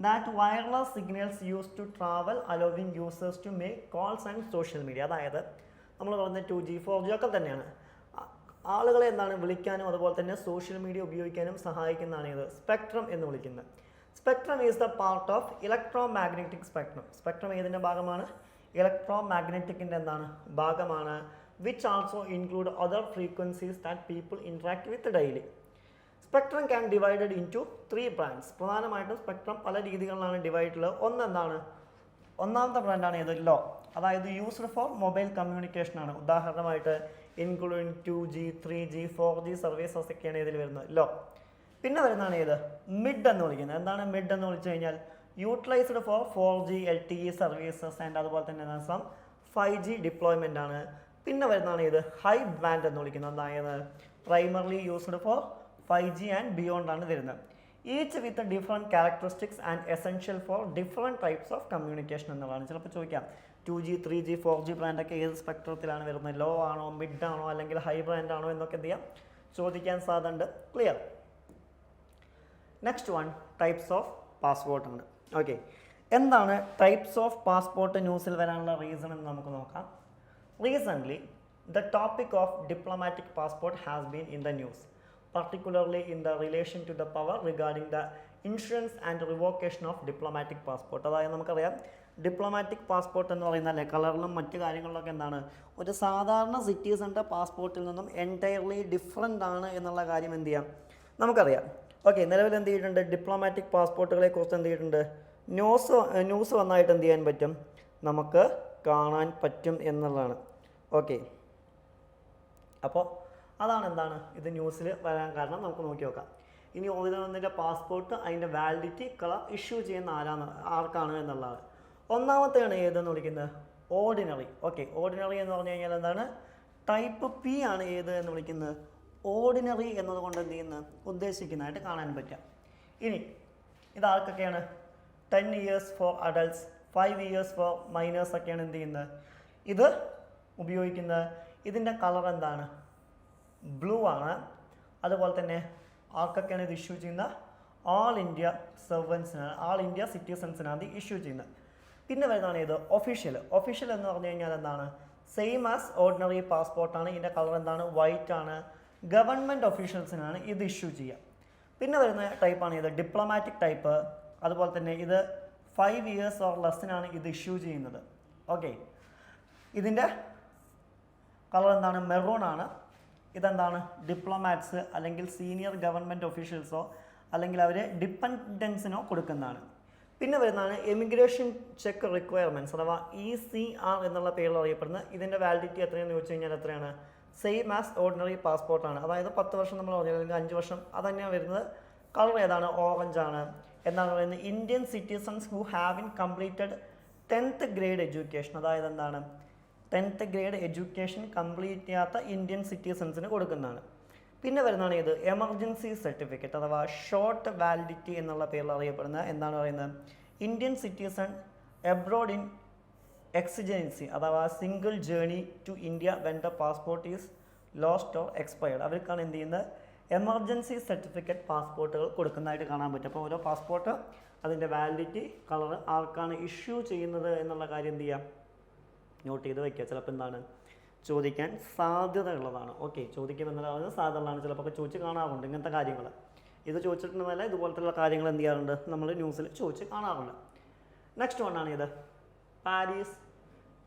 That wireless signals use to travel allowing users to make calls and social media. അതായത് നമ്മൾ പറയുന്ന 2G 4G ഒക്കെ തന്നെയാണ്. ആളുകളെ എന്താണ് വിളിക്കാനും അതുപോലെ തന്നെ സോഷ്യൽ മീഡിയ ഉപയോഗിക്കാനും സഹായിക്കുന്നതാണ് ഇത് സ്പെക്ട്രം എന്ന് വിളിക്കുന്നത്. Spectrum is the part of electro magnetic spectrum. Spectrum ഏതിൻ്റെ ഭാഗമാണ്? ഇലക്ട്രോ മാഗ്നറ്റിക്കിൻ്റെ എന്താണ് ഭാഗമാണ്. which also include other frequencies that people interact with daily. Spectrum can be divided into 3 bands. പ്രധാനമായിട്ടും സ്പെക്ട്രം പല രീതികളിലാണ് ഡിവൈഡ് ഉള്ളത്. ഒന്നെന്താണ്? ഒന്നാമത്തെ ബ്രാൻഡാണ് ഏത്? ലോ. അതായത് യൂസ്ഡ് ഫോർ മൊബൈൽ കമ്മ്യൂണിക്കേഷൻ ആണ്. ഉദാഹരണമായിട്ട് including 2G 3G 4G services ഒക്കെയാണ് ഇതിൽ വരുന്നത് ലോ. പിന്നെ വരുന്നതാണ് ഏത് മിഡ് എന്ന് വിളിക്കുന്നത്. എന്താണ് മിഡ് എന്ന് വിളിച്ചു കഴിഞ്ഞാൽ utilised for 4G LTE services and അതുപോലെ തന്നെ സം 5G ഡിപ്ലോയ്മെൻ്റ് ആണ്. പിന്നെ വരുന്നതാണ് ഇത് ഹൈ ബാൻഡ് എന്ന് വിളിക്കുന്നത്. അതായത് primarily used for 5G and beyond ആണ് വരുന്നത്. Each with different characteristics and essential for different types of communication എന്നുള്ളതാണ്. ചിലപ്പോൾ ചോദിക്കാം 2G 3G 4G ബ്രാൻഡൊക്കെ ഏത് സ്പെക്ട്രത്തിലാണ് വരുന്നത്, ലോ ആണോ മിഡ് ആണോ അല്ലെങ്കിൽ ഹൈ ബ്രാൻഡ് ആണോ എന്നൊക്കെ എന്ത് ചെയ്യാം ചോദിക്കാൻ സാധ്യതയുണ്ട്. Clear. Next one types of passport ഉണ്ട്. ഓക്കെ, എന്താണ് ടൈപ്സ് ഓഫ് പാസ്പോർട്ട് ന്യൂസിൽ വരാനുള്ള റീസൺ എന്ന് നമുക്ക് നോക്കാം. Recently the topic of diplomatic passport has been in the news, particularly in the relation to the power regarding the insurance and revocation of diplomatic passport. അതായത് നമുക്കറിയാം diplomatic passport എന്ന് പറയുന്ന കളറിലും മറ്റു കാര്യങ്ങളിലൊക്കെ എന്താണ് ഒരു സാധാരണ സിറ്റിസൻ്റെ പാസ്പോർട്ടിൽ നിന്നും എൻറ്റയർലി ഡിഫറെൻ്റ് ആണ് എന്നുള്ള കാര്യം എന്ത് ചെയ്യാം നമുക്കറിയാം. ഓക്കെ, നിലവിൽ എന്ത് ചെയ്തിട്ടുണ്ട് ഡിപ്ലോമാറ്റിക് പാസ്പോർട്ടുകളെ കുറിച്ച് എന്ത് ചെയ്തിട്ടുണ്ട് ന്യൂസ് വന്നായിട്ട് എന്ത് ചെയ്യാൻ പറ്റും നമുക്ക് കാണാൻ പറ്റും എന്നുള്ളതാണ്. ഓക്കെ, അപ്പോൾ അതാണ് എന്താണ് ഇത് ന്യൂസിൽ വരാൻ കാരണം. നമുക്ക് നോക്കി നോക്കാം. ഇനി ഒന്നിൻ്റെ പാസ്പോർട്ട് അതിൻ്റെ വാലിഡിറ്റി കളർ ഇഷ്യൂ ചെയ്യുന്ന ആർക്കാണ് എന്നുള്ളതാണ്. ഒന്നാമത്തെയാണ് ഏതെന്ന് വിളിക്കുന്നത് ഓർഡിനറി. ഓക്കെ, ഓർഡിനറി എന്ന് പറഞ്ഞു കഴിഞ്ഞാൽ എന്താണ് ടൈപ്പ് പി ആണ് ഏത് എന്ന് വിളിക്കുന്നത് ഓർഡിനറി എന്നതുകൊണ്ട് എന്ത് ചെയ്യുന്നത് ഉദ്ദേശിക്കുന്നതായിട്ട് കാണാൻ പറ്റുക. ഇനി ഇതാർക്കൊക്കെയാണ് 10 years for adults 5 years for minors ഒക്കെയാണ് എന്ത് ചെയ്യുന്നത് ഇത് ഉപയോഗിക്കുന്നത്. ഇതിൻ്റെ കളർ എന്താണ് ബ്ലൂ ആണ്. അതുപോലെ തന്നെ ആർക്കൊക്കെയാണ് ഇത് ഇഷ്യൂ ചെയ്യുന്നത് ആൾ ഇന്ത്യ സർവൻസിനാണ്, ആൾ ഇന്ത്യ സിറ്റിസൺസിനാണ് ഇത് ഇഷ്യൂ ചെയ്യുന്നത്. പിന്നെ വരുന്നതാണ് ഇത് ഒഫീഷ്യൽ. ഒഫീഷ്യൽ എന്ന് പറഞ്ഞു കഴിഞ്ഞാൽ എന്താണ് സെയിം ആസ് ഓർഡിനറി പാസ്പോർട്ടാണ്. ഇതിൻ്റെ കളർ എന്താണ് വൈറ്റ് ആണ്. ഗവൺമെൻറ് ഒഫീഷ്യൽസിനാണ് ഇത് ഇഷ്യൂ ചെയ്യുക. പിന്നെ വരുന്ന ടൈപ്പാണ് ഇത് ഡിപ്ലോമാറ്റിക് ടൈപ്പ്. അതുപോലെ തന്നെ ഇത് 5 years ഓർ ലെസ്സിനാണ് ഇത് ഇഷ്യൂ ചെയ്യുന്നത്. ഓക്കെ, ഇതിൻ്റെ കളർ എന്താണ് മെറൂൺ ആണ്. ഇതെന്താണ് ഡിപ്ലോമാറ്റ്സ് അല്ലെങ്കിൽ സീനിയർ ഗവൺമെൻറ് ഒഫീഷ്യൽസോ അല്ലെങ്കിൽ അവർ ഡിപ്പെൻഡൻസിനോ കൊടുക്കുന്നതാണ്. പിന്നെ വരുന്നതാണ് എമിഗ്രേഷൻ ചെക്ക് റിക്വയർമെൻറ്റ്സ് അഥവാ ECR എന്നുള്ള പേരിൽ അറിയപ്പെടുന്ന. ഇതിൻ്റെ വാലിഡിറ്റി എത്രയാണെന്ന് ചോദിച്ചു കഴിഞ്ഞാൽ എത്രയാണ് സെയിം ആസ് ഓർഡിനറി പാസ്പോർട്ടാണ്. അതായത് 10 വർഷം നമ്മൾ പറഞ്ഞത് അല്ലെങ്കിൽ 5 വർഷം അത് തന്നെയാണ് വരുന്നത്. കളർ ഏതാണ് ഓറഞ്ച് ആണ്. എന്താണ് പറയുന്നത് Indian citizens who have in completed 10th grade education. അതായത് എന്താണ് 10th grade എഡ്യൂക്കേഷൻ കംപ്ലീറ്റ് ചെയ്യാത്ത ഇന്ത്യൻ സിറ്റിസൺസിന് കൊടുക്കുന്നതാണ്. പിന്നെ വരുന്നതാണ് ഇത് എമർജൻസി സർട്ടിഫിക്കറ്റ് അഥവാ ഷോർട്ട് വാലിഡിറ്റി എന്നുള്ള പേരിൽ അറിയപ്പെടുന്ന. എന്താണ് പറയുന്നത് Indian citizen abroad in exigency അഥവാ single journey to India when the passport is lost or expired. അവർക്കാണ് എന്ത് ചെയ്യുന്നത് എമർജൻസി സർട്ടിഫിക്കറ്റ് പാസ്പോർട്ടുകൾ കൊടുക്കുന്നതായിട്ട് കാണാൻ പറ്റും. അപ്പോൾ ഓരോ പാസ്പോർട്ട് അതിൻ്റെ വാലിഡിറ്റി കളർ ആർക്കാണ് ഇഷ്യൂ ചെയ്യുന്നത് എന്നുള്ള കാര്യം എന്ത് ചെയ്യാം നോട്ട് ചെയ്ത് വയ്ക്കുക. ചിലപ്പോൾ എന്താണ് ചോദിക്കാൻ സാധ്യത ഉള്ളതാണ്. ഓക്കെ, ചോദിക്കുമെന്നുള്ളത് സാധ്യതകളാണ്. ചിലപ്പോൾ ചോദിച്ച് കാണാറുണ്ട് ഇങ്ങനത്തെ കാര്യങ്ങൾ. ഇത് ചോദിച്ചിട്ടുണ്ടെന്നല്ല ഇതുപോലത്തുള്ള കാര്യങ്ങൾ എന്ത് ചെയ്യാറുണ്ട് നമ്മൾ ന്യൂസിൽ ചോദിച്ച് കാണാറുണ്ട്. നെക്സ്റ്റ് വണ്ണാണ് ഇത് പാരീസ്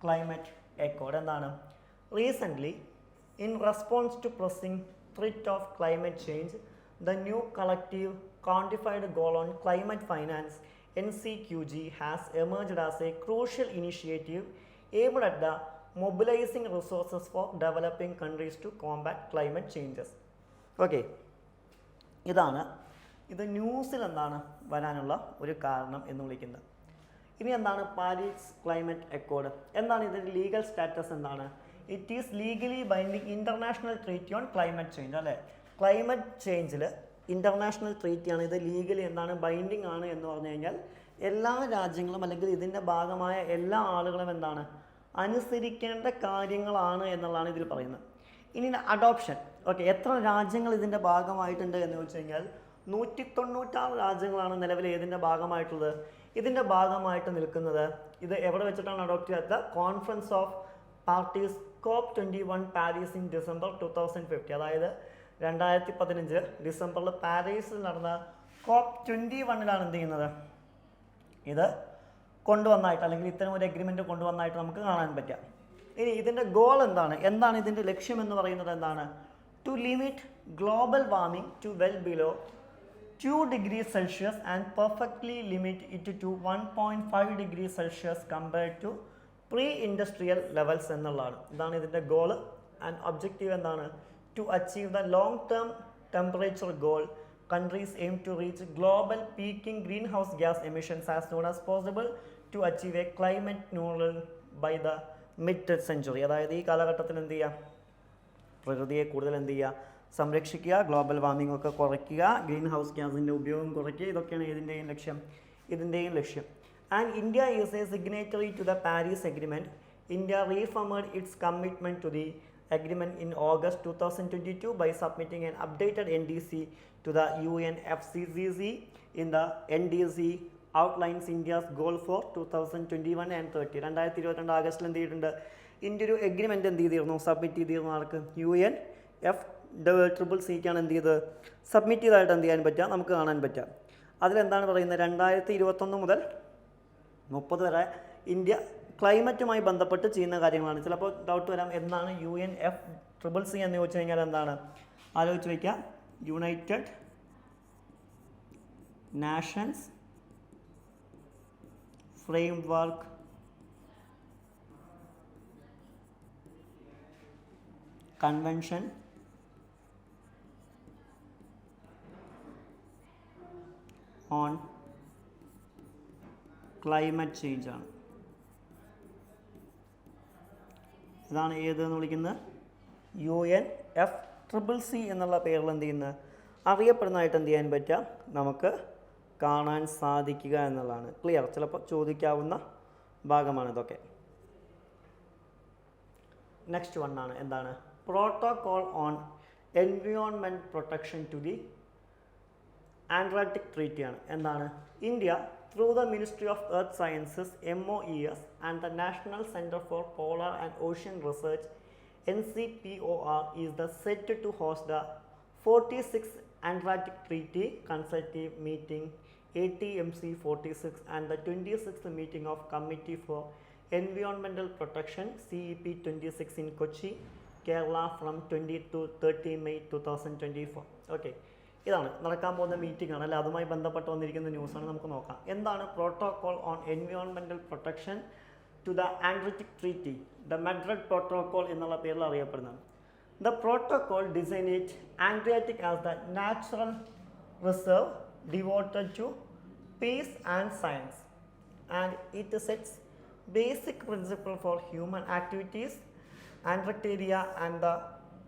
ക്ലൈമറ്റ് അക്കോർഡ്. എന്താണ് recently in response to pressing threat of climate change, the new collective quantified goal on climate finance NCQG has emerged as a crucial initiative aimed at the mobilizing resources for developing countries to combat climate changes. Okay, ഇതാണ് ഇത് ന്യൂസിൽ എന്താണ് വരാനുള്ള ഒരു കാരണം എന്ന് വിളിക്കുന്നത്. ഇനി എന്താണ് പാരീസ് ക്ലൈമറ്റ് അക്കോർഡ്? എന്താണ് ഇതിൻ്റെ ലീഗൽ സ്റ്റാറ്റസ്? എന്താണ് it is legally binding international treaty on climate change. അല്ലേ, ക്ലൈമറ്റ് ചേഞ്ചിൽ ഇൻ്റർനാഷണൽ ട്രീറ്റിയാണ്. ഇത് ലീഗലി എന്താണ് ബൈൻഡിങ് ആണ് എന്ന് പറഞ്ഞു കഴിഞ്ഞാൽ എല്ലാ രാജ്യങ്ങളും അല്ലെങ്കിൽ ഇതിൻ്റെ ഭാഗമായ എല്ലാ ആളുകളും എന്താണ് അനുസരിക്കേണ്ട കാര്യങ്ങളാണ് എന്നുള്ളതാണ് ഇതിൽ പറയുന്നത്. ഇനി അഡോപ്ഷൻ. ഓക്കെ, എത്ര രാജ്യങ്ങൾ ഇതിൻ്റെ ഭാഗമായിട്ടുണ്ട് എന്ന് ചോദിച്ചു കഴിഞ്ഞാൽ 196 രാജ്യങ്ങളാണ് നിലവിൽ ഇതിൻ്റെ ഭാഗമായിട്ടുള്ളത്. ഇതിൻ്റെ ഭാഗമായിട്ട് നിൽക്കുന്നത് ഇത് എവിടെ വെച്ചിട്ടാണ് അഡോപ്റ്റ് ചെയ്യാത്ത conference of parties COP21 Paris in December 2050. അതായത് 2015 ഡിസംബറിൽ പാരീസിൽ നടന്ന COP21 എന്ത് ചെയ്യുന്നത് ഇത് കൊണ്ടുവന്നായിട്ട് അല്ലെങ്കിൽ ഇത്തരം ഒരു എഗ്രിമെൻ്റ് കൊണ്ടുവന്നായിട്ട് നമുക്ക് കാണാൻ പറ്റുക. ഇനി ഇതിൻ്റെ ഗോൾ എന്താണ് ഇതിൻ്റെ ലക്ഷ്യം എന്ന് പറയുന്നത് എന്താണ് to limit global warming to well below 2 degrees Celsius and perfectly limit it to 1.5 degrees Celsius compared to pre industrial levels എന്നുള്ളതാണ്. ഇതാണ് ഇതിൻ്റെ ഗോള് ആൻഡ് ഒബ്ജക്റ്റീവ് എന്താണ്? To achieve the long term temperature goal, countries aim to reach global peaking greenhouse gas emissions as soon as possible to achieve a climate neutral by the mid century. അതായത് ഈ കാലഘട്ടത്തിൽ എന്ത് ചെയ്യുക? പ്രകൃതിയെ കൂടുതൽ എന്ത് ചെയ്യുക? സംരക്ഷിക്കുക, ഗ്ലോബൽ വാർമിംഗ് ഒക്കെ കുറയ്ക്കുക, ഗ്രീൻ ഹൗസ് ഗ്യാസിൻ്റെ ഉപയോഗം കുറയ്ക്കുക. ഇതൊക്കെയാണ് ഇതിൻ്റെയും ലക്ഷ്യം. And India is a signatory to the Paris agreement. India reaffirmed its commitment to the agreement in August 2022 by submitting an updated NDC to the UNFCCC. In the NDC outlines India's goal for 2021 and 30. 2022 ആഗസ്റ്റിൽ എന്ത് ചെയ്തിട്ടുണ്ട്? India ഒരു agreement എന്ത് ചെയ്തിരുന്നു? Submit ചെയ്തിരുന്നു. ആർക്ക്? UNFCCCക്കാണ് എന്ത് ചെയ്ത് submit ചെയ്തതായിട്ട് എന്ത് ചെയ്യാൻ പറ്റുക? നമുക്ക് കാണാൻ പറ്റുക. അതിലെന്താണ് പറയുന്നത്? 2021 മുതൽ 30 വരെ ഇന്ത്യ ക്ലൈമറ്റുമായി ബന്ധപ്പെട്ട് ചെയ്യുന്ന കാര്യങ്ങളാണ്. ചിലപ്പോൾ ഡൗട്ട് വരാം, എന്താണ് UNFCCC എന്ന് ചോദിച്ചു കഴിഞ്ഞാൽ എന്താണ്? ആലോചിച്ച് വയ്ക്കുക. United nations framework convention on climate change ആണ്. ഇതാണ് ഏതെന്ന് വിളിക്കുന്നത്? UNFCCC എന്നുള്ള പേരിൽ എന്ത് ചെയ്യുന്നത്? അറിയപ്പെടുന്നതായിട്ട് എന്ത് ചെയ്യാൻ പറ്റുക? നമുക്ക് കാണാൻ സാധിക്കുക എന്നുള്ളതാണ്. ക്ലിയർ? ചിലപ്പോൾ ചോദിക്കാവുന്ന ഭാഗമാണ് ഇതൊക്കെ. നെക്സ്റ്റ് വൺ ആണ് എന്താണ്? Protocol on environment protection to the Antarctic treaty ആണ്. എന്താണ്? India through the Ministry of Earth Sciences MOES and the National Center for Polar and Ocean Research NCPOR is the set to host the 46th Antarctic Treaty Consultative Meeting ATMC 46 and the 26th meeting of Committee for Environmental Protection CEP 26 in Kochi, Kerala from 20 to 30 May 2024. Okay. ഇതാണ് നടക്കാൻ പോകുന്ന meeting ആണ് അല്ലേ? അതുമായി ബന്ധപ്പെട്ട് വന്നിരിക്കുന്ന ന്യൂസാണ്. നമുക്ക് നോക്കാം. എന്താണ് protocol on environmental protection to the Antarctic treaty, the Madrid protocol എന്നുള്ള പേരിൽ അറിയപ്പെടുന്നത്. The protocol designate Antarctic as the natural reserve devoted to peace and science and it sets basic principle for human activities Antarctica and the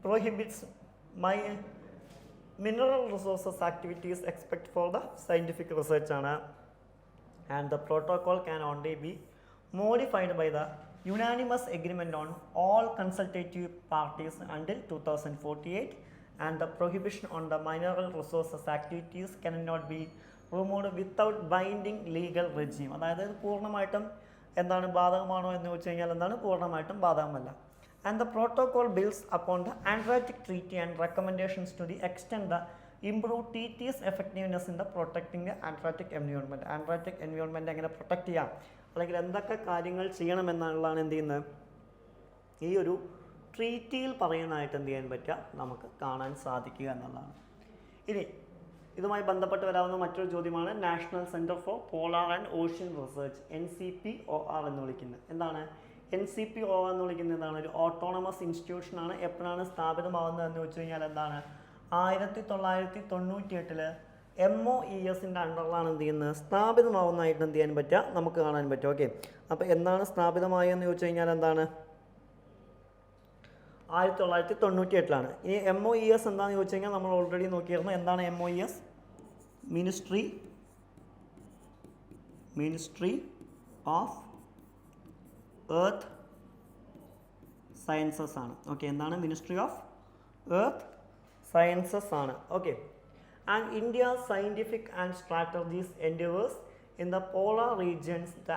prohibits mineral resources activities except for the scientific research ആണ്. And the protocol can only be modified by the unanimous agreement on all consultative parties until 2048 and the prohibition on the mineral resources activities cannot be removed without binding legal regime. അതായത് പൂർണ്ണമായിട്ടും എന്താണ് ബാധകമാണോ എന്ന് ചോദിച്ചു കഴിഞ്ഞാൽ എന്താണ്? പൂർണ്ണമായിട്ടും ബാധകമല്ല. And the protocol builds upon the Antarctic Treaty and recommendations to the extent the improve TT's effectiveness in the protecting the Antarctic environment. Antarctic environment എങ്ങനെ പ്രൊട്ടക്റ്റ് ചെയ്യാം, അല്ലെങ്കിൽ എന്തൊക്കെ കാര്യങ്ങൾ ചെയ്യണമെന്നുള്ളതാണ് എന്ത് ചെയ്യുന്നത്? ഈ ഒരു ട്രീറ്റിയിൽ പറയുന്നതായിട്ട് എന്ത് ചെയ്യാൻ പറ്റുക? നമുക്ക് കാണാൻ സാധിക്കുക എന്നുള്ളതാണ്. ഇനി ഇതുമായി ബന്ധപ്പെട്ട് വരാവുന്ന മറ്റൊരു ചോദ്യമാണ് national centre for polar and ocean research NCPOR എന്ന് വിളിക്കുന്നത്. എന്താണ് NCPOR എന്ന് വിളിക്കുന്നത്? എന്താണ്? ഒരു ഓട്ടോണമസ് ഇൻസ്റ്റിറ്റ്യൂഷനാണ്. എപ്പോഴാണ് സ്ഥാപിതമാകുന്നത് എന്ന് വെച്ച് കഴിഞ്ഞാൽ എന്താണ്? 1998 MOESൻ്റെ അണ്ടറിലാണ് എന്ത് ചെയ്യുന്നത്? സ്ഥാപിതമാവുന്നതായിട്ട് എന്ത് ചെയ്യാൻ പറ്റുക? നമുക്ക് കാണാൻ പറ്റും. ഓക്കെ, അപ്പോൾ എന്നാണ് സ്ഥാപിതമായെന്ന് ചോദിച്ചു കഴിഞ്ഞാൽ എന്താണ്? 1998. ഇനി MOES എന്താണെന്ന് ചോദിച്ചു കഴിഞ്ഞാൽ നമ്മൾ ഓൾറെഡി നോക്കിയിരുന്നു. എന്താണ് MOES? Ministry of earth sciences ആണ്. ഓക്കെ, എന്താണ്? മിനിസ്ട്രി ഓഫ് എർത്ത് സയൻസസ് ആണ്. Okay, and India scientific and strategies endeavours in the polar regions, the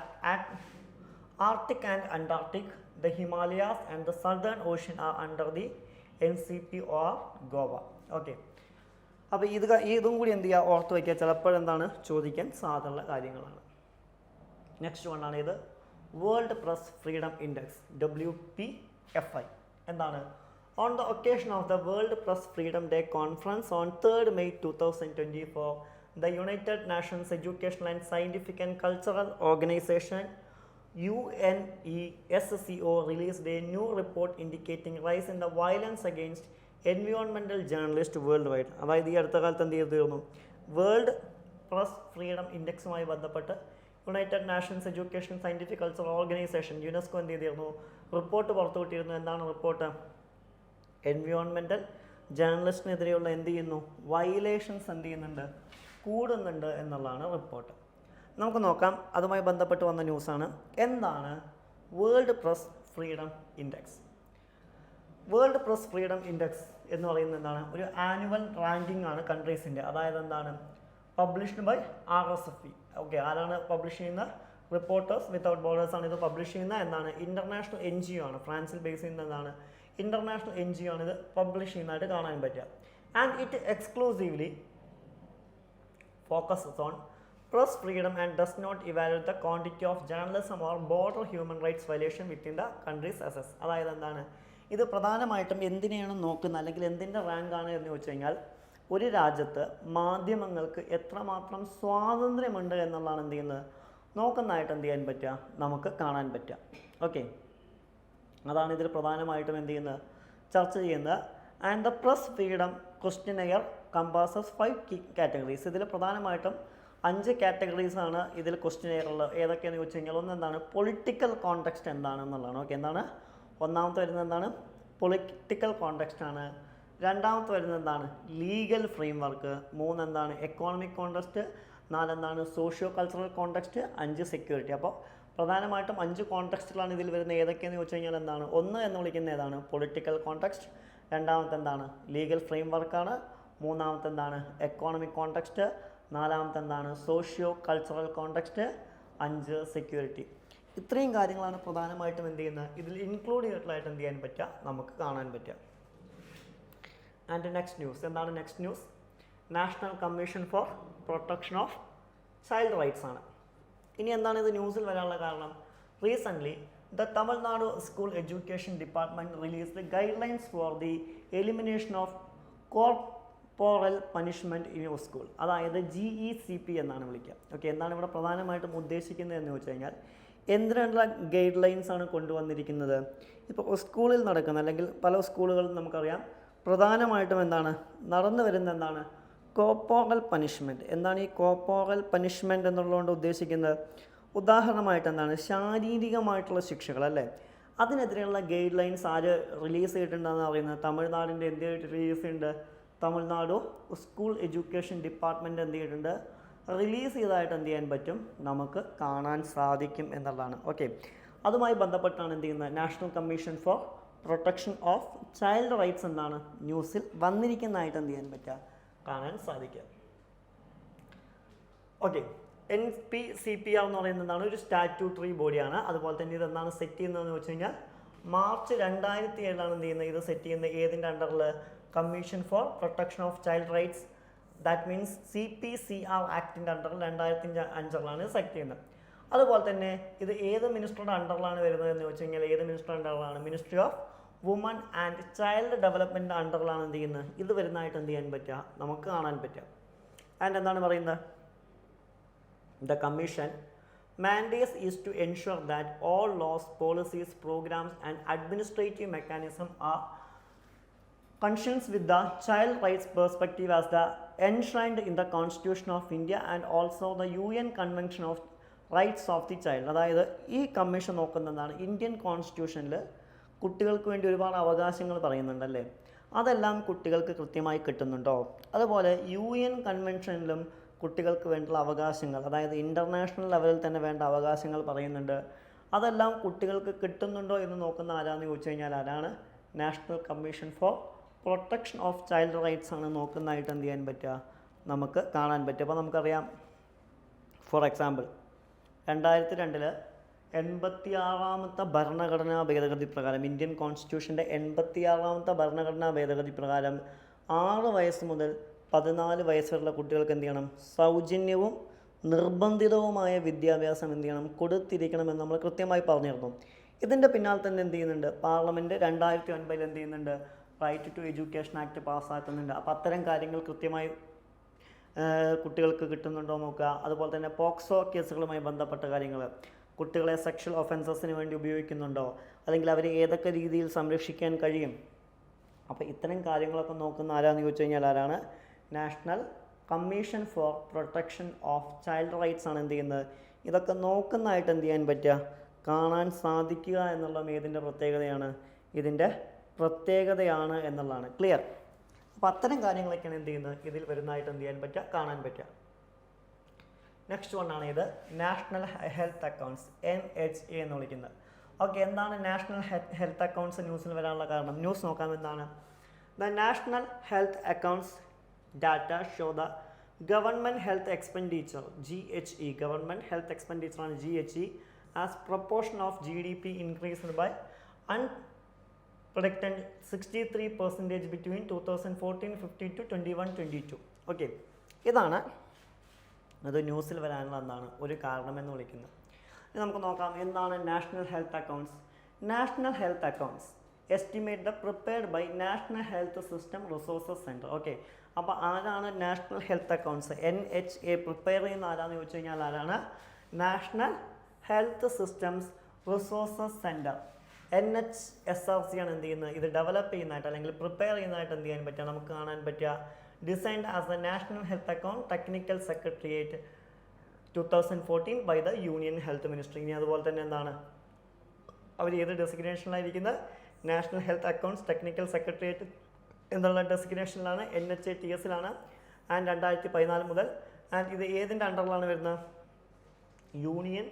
Arctic and Antarctic, the Himalayas and the southern ocean are under the NCPOR Goa. Okay, അപ്പോൾ ഇതും കൂടി എന്ത് ചെയ്യുക? ഓർത്ത് വയ്ക്കുക. ചിലപ്പോഴെന്താണ് ചോദിക്കാൻ സാധ്യതയുള്ള കാര്യങ്ങളാണ്. നെക്സ്റ്റ് വൺ ആണ് ഇത് world press freedom index WPFI. എന്താണ്? On the occasion of the world press freedom day conference on 3rd May 2024 the United Nations Educational and Scientific and Cultural Organization UNESCO released a new report indicating rise in the violence against environmental journalists worldwide. അതായത് ഈ അടുത്ത കാലത്ത് എന്ത് ചെയ്തിരുന്നു, world press freedom ഇൻഡെക്സുമായി ബന്ധപ്പെട്ട് United nations education scientific cultural organisation UNESCO എന്ത് ചെയ്തിരുന്നു, report പുറത്തുവിട്ടിരുന്നു. എന്താണ് റിപ്പോർട്ട്? എൻവയോൺമെൻറ്റൽ ജേർണലിസ്റ്റിനെതിരെയുള്ള എന്ത് ചെയ്യുന്നു, വയലേഷൻസ് എന്ത് ചെയ്യുന്നുണ്ട്, കൂടുന്നുണ്ട് എന്നുള്ളതാണ് റിപ്പോർട്ട്. നമുക്ക് നോക്കാം, അതുമായി ബന്ധപ്പെട്ട് വന്ന ന്യൂസാണ്. എന്താണ് world press freedom index? World press freedom index എന്ന് പറയുന്നത് എന്താണ്? ഒരു ആനുവൽ റാങ്കിങ് ആണ് കൺട്രീസിൻ്റെ. അതായത് എന്താണ്, പബ്ലിഷ്ഡ് ബൈ RSFE. ഓക്കെ, ആരാണ് പബ്ലിഷ് ചെയ്യുന്ന? റിപ്പോർട്ടേഴ്സ് വിത്തൗട്ട് ബോർഡേഴ്സ് ആണ് ഇത് പബ്ലിഷ് ചെയ്യുന്ന. എന്താണ്, ഇൻ്റർനാഷണൽ NGO ആണ്, ഫ്രാൻസിൽ ബേസ് ചെയ്യുന്ന എന്താണ്, ഇൻ്റർനാഷണൽ NGO ആണ് ഇത് പബ്ലിഷ് ചെയ്യുന്നതായിട്ട് കാണാൻ പറ്റുക. And it exclusively focuses on press freedom and does not evaluate the quantity of journalism or broader human rights violation within the countries assessed. അതായത് എന്താണ്, ഇത് പ്രധാനമായിട്ടും എന്തിനെയാണ് നോക്കുന്നത്, അല്ലെങ്കിൽ എന്തിൻ്റെ റാങ്കാണ് എന്ന് ചോദിച്ചു കഴിഞ്ഞാൽ ഒരു രാജ്യത്ത് മാധ്യമങ്ങൾക്ക് എത്രമാത്രം സ്വാതന്ത്ര്യമുണ്ട് എന്നുള്ളതാണ് എന്ത് ചെയ്യുന്നത്, നോക്കുന്നതായിട്ട് എന്ത് ചെയ്യാൻ പറ്റുക, നമുക്ക് കാണാൻ പറ്റുക. ഓക്കെ, അതാണ് ഇതിൽ പ്രധാനമായിട്ടും എന്ത് ചെയ്യുന്നത്, ചർച്ച ചെയ്യുന്നത്. And the press freedom questionnaire compasses 5 key categories. ഇതിൽ പ്രധാനമായിട്ടും 5 കാറ്റഗറീസാണ് ഇതിൽ ക്വസ്റ്റ്യനെയർ ഉള്ളത്. ഏതൊക്കെയാണെന്ന് ചോദിച്ചു കഴിഞ്ഞാൽ, ഒന്ന് എന്താണ്, പൊളിറ്റിക്കൽ കോണ്ടെക്സ്റ്റ് എന്താണെന്നുള്ളതാണ്. ഓക്കെ, എന്താണ് ഒന്നാമത്തെ വരുന്നത്, എന്താണ് പൊളിറ്റിക്കൽ കോണ്ടെക്സ്റ്റ് ആണ്. രണ്ടാമത്തെ വരുന്നത് എന്താണ്, ലീഗൽ ഫ്രെയിം വർക്ക്. 3 എന്താണ്, എക്കോണമിക് കോണ്ടെക്സ്റ്റ്. 4 എന്താണ്, സോഷ്യോ കൾച്ചറൽ കോണ്ടെക്സ്റ്റ്. 5 സെക്യൂരിറ്റി. അപ്പോൾ പ്രധാനമായിട്ടും 5 കോണ്ടെക്സ്റ്റുകളാണ് ഇതിൽ വരുന്നത്. ഏതൊക്കെയെന്ന് ചോദിച്ചു കഴിഞ്ഞാൽ എന്താണ്, 1 എന്ന് വിളിക്കുന്നത് ഏതാണ്, പൊളിറ്റിക്കൽ കോണ്ടെക്സ്റ്റ്. രണ്ടാമത്തെ എന്താണ്, ലീഗൽ ഫ്രെയിം വർക്കാണ്. മൂന്നാമത്തെ എന്താണ്, എക്കോണമിക് കോണ്ടെക്സ്റ്റ്. നാലാമത്തെ എന്താണ്, സോഷ്യോ കൾച്ചറൽ കോണ്ടെക്സ്റ്റ്. 5 സെക്യൂരിറ്റി. ഇത്രയും കാര്യങ്ങളാണ് പ്രധാനമായിട്ടും എന്ത് ചെയ്യുന്നത്, ഇതിൽ ഇൻക്ലൂഡ് ചെയ്തിട്ടുള്ളതായിട്ട് എന്ത് ചെയ്യാൻ പറ്റുക, നമുക്ക് കാണാൻ പറ്റുക. ആൻഡ് നെക്സ്റ്റ് ന്യൂസ് എന്താണ്, next news national commission for protection of child rights ആണ്. ഇനി എന്താണ് ഇത് ന്യൂസിൽ വരാനുള്ള കാരണം? Recently the Tamil Nadu school education department released guidelines for the elimination of corporal punishment in your school. അതായത് GECP എന്നാണ് വിളിക്കുക. ഓക്കെ, എന്താണ് ഇവിടെ പ്രധാനമായിട്ടും ഉദ്ദേശിക്കുന്നത് എന്ന് വെച്ച് കഴിഞ്ഞാൽ, എന്തിനുള്ള ഗൈഡ് ലൈൻസ് ആണ് കൊണ്ടുവന്നിരിക്കുന്നത്? ഇപ്പോൾ സ്കൂളിൽ നടക്കുന്ന, അല്ലെങ്കിൽ പല സ്കൂളുകളിലും നമുക്കറിയാം പ്രധാനമായിട്ടും എന്താണ് നടന്നു വരുന്ന, എന്താണ് കോർപ്പോറൽ പണിഷ്മെൻറ്റ്. എന്താണ് ഈ കോർപ്പോറൽ പണിഷ്മെൻറ്റ് എന്നുള്ളതുകൊണ്ട് ഉദ്ദേശിക്കുന്നത്? ഉദാഹരണമായിട്ട് എന്താണ്, ശാരീരികമായിട്ടുള്ള ശിക്ഷകൾ അല്ലേ, അതിനെതിരെയുള്ള ഗൈഡ് ലൈൻസ് ആര് റിലീസ് ചെയ്തിട്ടുണ്ടെന്ന് പറയുന്നത്? തമിഴ്നാടിൻ്റെ എന്ത് റിലീസ് ചെയ്യുന്നുണ്ട്? തമിഴ്നാട് സ്കൂൾ എഡ്യൂക്കേഷൻ ഡിപ്പാർട്ട്മെൻറ്റ് എന്ത് ചെയ്തിട്ടുണ്ട്? റിലീസ് ചെയ്തതായിട്ട് എന്ത് ചെയ്യാൻ പറ്റും, നമുക്ക് കാണാൻ സാധിക്കും എന്നുള്ളതാണ്. ഓക്കെ, അതുമായി ബന്ധപ്പെട്ടാണ് എന്ത് ചെയ്യുന്നത്, national commission for protection of child rights എന്നാണ് ന്യൂസിൽ വന്നിരിക്കുന്നതായിട്ട് എന്ത് ചെയ്യാൻ പറ്റുക, കാണാൻ സാധിക്കുക. ഓക്കെ, NPCPR എന്ന് പറയുന്നതാണ് ഒരു സ്റ്റാറ്റ്യൂട്ടറി ബോഡിയാണ്. അതുപോലെ തന്നെ ഇതെന്താണ് സെറ്റ് ചെയ്യുന്നതെന്ന് വെച്ച് കഴിഞ്ഞാൽ, മാർച്ച് 2007 എന്ത് ചെയ്യുന്നത്, ഇത് സെറ്റ് ചെയ്യുന്നത് ഏതിൻ്റെ അണ്ടറിൽ? Commission for protection of child rights. That means CPCR ആക്ടിൻ്റെ അണ്ടറിൽ 2005 സെറ്റ് ചെയ്യുന്നത്. അതുപോലെ തന്നെ ഇത് ഏത് മിനിസ്റ്ററുടെ അണ്ടറിലാണ് വരുന്നത് എന്ന് വെച്ച് കഴിഞ്ഞാൽ, ഏത് മിനിസ്റ്ററുടെ അണ്ടറിലാണ്? Ministry of women and child development അണ്ടറിലാണ് എന്ത് ചെയ്യുന്നത്, ഇത് വരുന്നതായിട്ട് എന്ത് ചെയ്യാൻ പറ്റുക, നമുക്ക് കാണാൻ പറ്റുക. ആൻഡ് എന്താണ് പറയുന്നത്? The commission mandates is to ensure that all laws, policies, programs and administrative mechanisms are conscious with the child rights perspective as the enshrined in the Constitution of India and also the UN Convention of Rights of the Child. അതായത് ഈ commission നോക്കുന്നതാണ് Indian കോൺസ്റ്റിറ്റ്യൂഷനിൽ കുട്ടികൾക്ക് വേണ്ടി ഒരുപാട് അവകാശങ്ങൾ പറയുന്നുണ്ടല്ലേ, അതെല്ലാം കുട്ടികൾക്ക് കൃത്യമായി കിട്ടുന്നുണ്ടോ? അതുപോലെ UN കൺവെൻഷനിലും കുട്ടികൾക്ക് വേണ്ടുള്ള അവകാശങ്ങൾ, അതായത് ഇൻ്റർനാഷണൽ ലെവലിൽ തന്നെ വേണ്ട അവകാശങ്ങൾ പറയുന്നുണ്ട്. അതെല്ലാം കുട്ടികൾക്ക് കിട്ടുന്നുണ്ടോ എന്ന് നോക്കുന്ന ആരാന്ന് ചോദിച്ചു കഴിഞ്ഞാൽ, ആരാണ്? National commission for protection of child rights ആണ് നോക്കുന്നതായിട്ട് എന്ത് ചെയ്യാൻ പറ്റുക, നമുക്ക് കാണാൻ പറ്റും. അപ്പോൾ നമുക്കറിയാം, ഫോർ എക്സാമ്പിൾ 2002 86ാമത്തെ ഭരണഘടനാ ഭേദഗതി പ്രകാരം, ഇന്ത്യൻ കോൺസ്റ്റിറ്റ്യൂഷൻ്റെ 86ാമത്തെ ഭരണഘടനാ ഭേദഗതി പ്രകാരം 6 വയസ്സ് മുതൽ 14 വയസ്സ് വരെയുള്ള കുട്ടികൾക്ക് എന്ത് ചെയ്യണം, സൗജന്യവും നിർബന്ധിതവുമായ വിദ്യാഭ്യാസം എന്ത് ചെയ്യണം, കൊടുത്തിരിക്കണമെന്ന് നമ്മൾ കൃത്യമായി പറഞ്ഞിരുന്നു. ഇതിൻ്റെ പിന്നാലെ തന്നെ എന്ത് ചെയ്യുന്നുണ്ട്, പാർലമെൻറ്റ് 2009 എന്ത് ചെയ്യുന്നുണ്ട്, റൈറ്റ് ടു എഡ്യൂക്കേഷൻ ആക്ട് പാസ്സാക്കുന്നുണ്ട്. അപ്പോൾ അത്തരം കാര്യങ്ങൾ കൃത്യമായി കുട്ടികൾക്ക് കിട്ടുന്നുണ്ടോ നോക്കുക. അതുപോലെ തന്നെ പോക്സോ കേസുകളുമായി ബന്ധപ്പെട്ട കാര്യങ്ങൾ, കുട്ടികളെ സെക്ഷൽ ഒഫൻസസിന് വേണ്ടി ഉപയോഗിക്കുന്നുണ്ടോ, അല്ലെങ്കിൽ അവരെ ഏതൊക്കെ രീതിയിൽ സംരക്ഷിക്കാൻ കഴിയും. അപ്പോൾ ഇത്തരം കാര്യങ്ങളൊക്കെ നോക്കുന്ന ആരാന്ന് ചോദിച്ചു കഴിഞ്ഞാൽ ആരാണ്? National commission for protection of child rights ആണ് എന്ത് ചെയ്യുന്നത്. ഇതൊക്കെ നോക്കുന്നതായിട്ട് എന്ത് ചെയ്യാൻ പറ്റുക, കാണാൻ സാധിക്കുക എന്നുള്ളത് ഏതിൻ്റെ പ്രത്യേകതയാണ്? ഇതിൻ്റെ പ്രത്യേകതയാണ് എന്നുള്ളതാണ്. ക്ലിയർ? അപ്പോൾ അത്തരം കാര്യങ്ങളൊക്കെയാണ് എന്ത് ചെയ്യുന്നത് ഇതിൽ വരുന്നതായിട്ട് എന്ത് ചെയ്യാൻ പറ്റുക, കാണാൻ പറ്റുക. നെക്സ്റ്റ് വൺ ആണ് ഇത് നാഷണൽ ഹെൽത്ത് അക്കൗണ്ട്സ്, NHA എന്ന് വിളിക്കുന്നത്. ഓക്കെ, എന്താണ് നാഷണൽ ഹെൽത്ത് അക്കൗണ്ട്സ് ന്യൂസിൽ വരാനുള്ള കാരണം? ന്യൂസ് നോക്കാം എന്താണ്. The national health accounts data show the government health expenditure GHE, government health expenditure ആണ് GHE, as proportion of GDP increased by predicted 63% between 2014-15 to 21-22. Okay, ഇതാണ് അത് ന്യൂസിൽ വരാനുള്ള എന്താണ് ഒരു കാരണമെന്ന് വിളിക്കുന്നത്. ഇനി നമുക്ക് നോക്കാം എന്താണ് national health accounts. National health accounts estimate the prepared by national health system resources centre. Okay, അപ്പോൾ ആരാണ് national health accounts NHA prepare ചെയ്യുന്ന ആരാന്ന് ചോദിച്ചു കഴിഞ്ഞാൽ ആരാണ്? National health systems resources centre NHSRC ആണ് എന്ത് ചെയ്യുന്നത് ഇത് ഡെവലപ്പ് ചെയ്യുന്നതായിട്ട് അല്ലെങ്കിൽ പ്രിപ്പയർ ചെയ്യുന്നതായിട്ട് എന്ത് ചെയ്യാൻ പറ്റുക, നമുക്ക് കാണാൻ പറ്റുക. Designed as a national health account technical secretariat 2014 by the union health ministry. ഇനി അതുപോലെ തന്നെ എന്താണ് അവർ ഏത് ഡെസിഗ്നേഷനിലായിരിക്കുന്നത്? National health accounts technical secretariat എന്നുള്ള ഡെസിഗ്നേഷനിലാണ്, NHATS-ലാണ്. ആൻഡ് 2014 മുതൽ. ആൻഡ് ഇത് ഏതിൻ്റെ അണ്ടറിലാണ് വരുന്നത്? യൂണിയൻ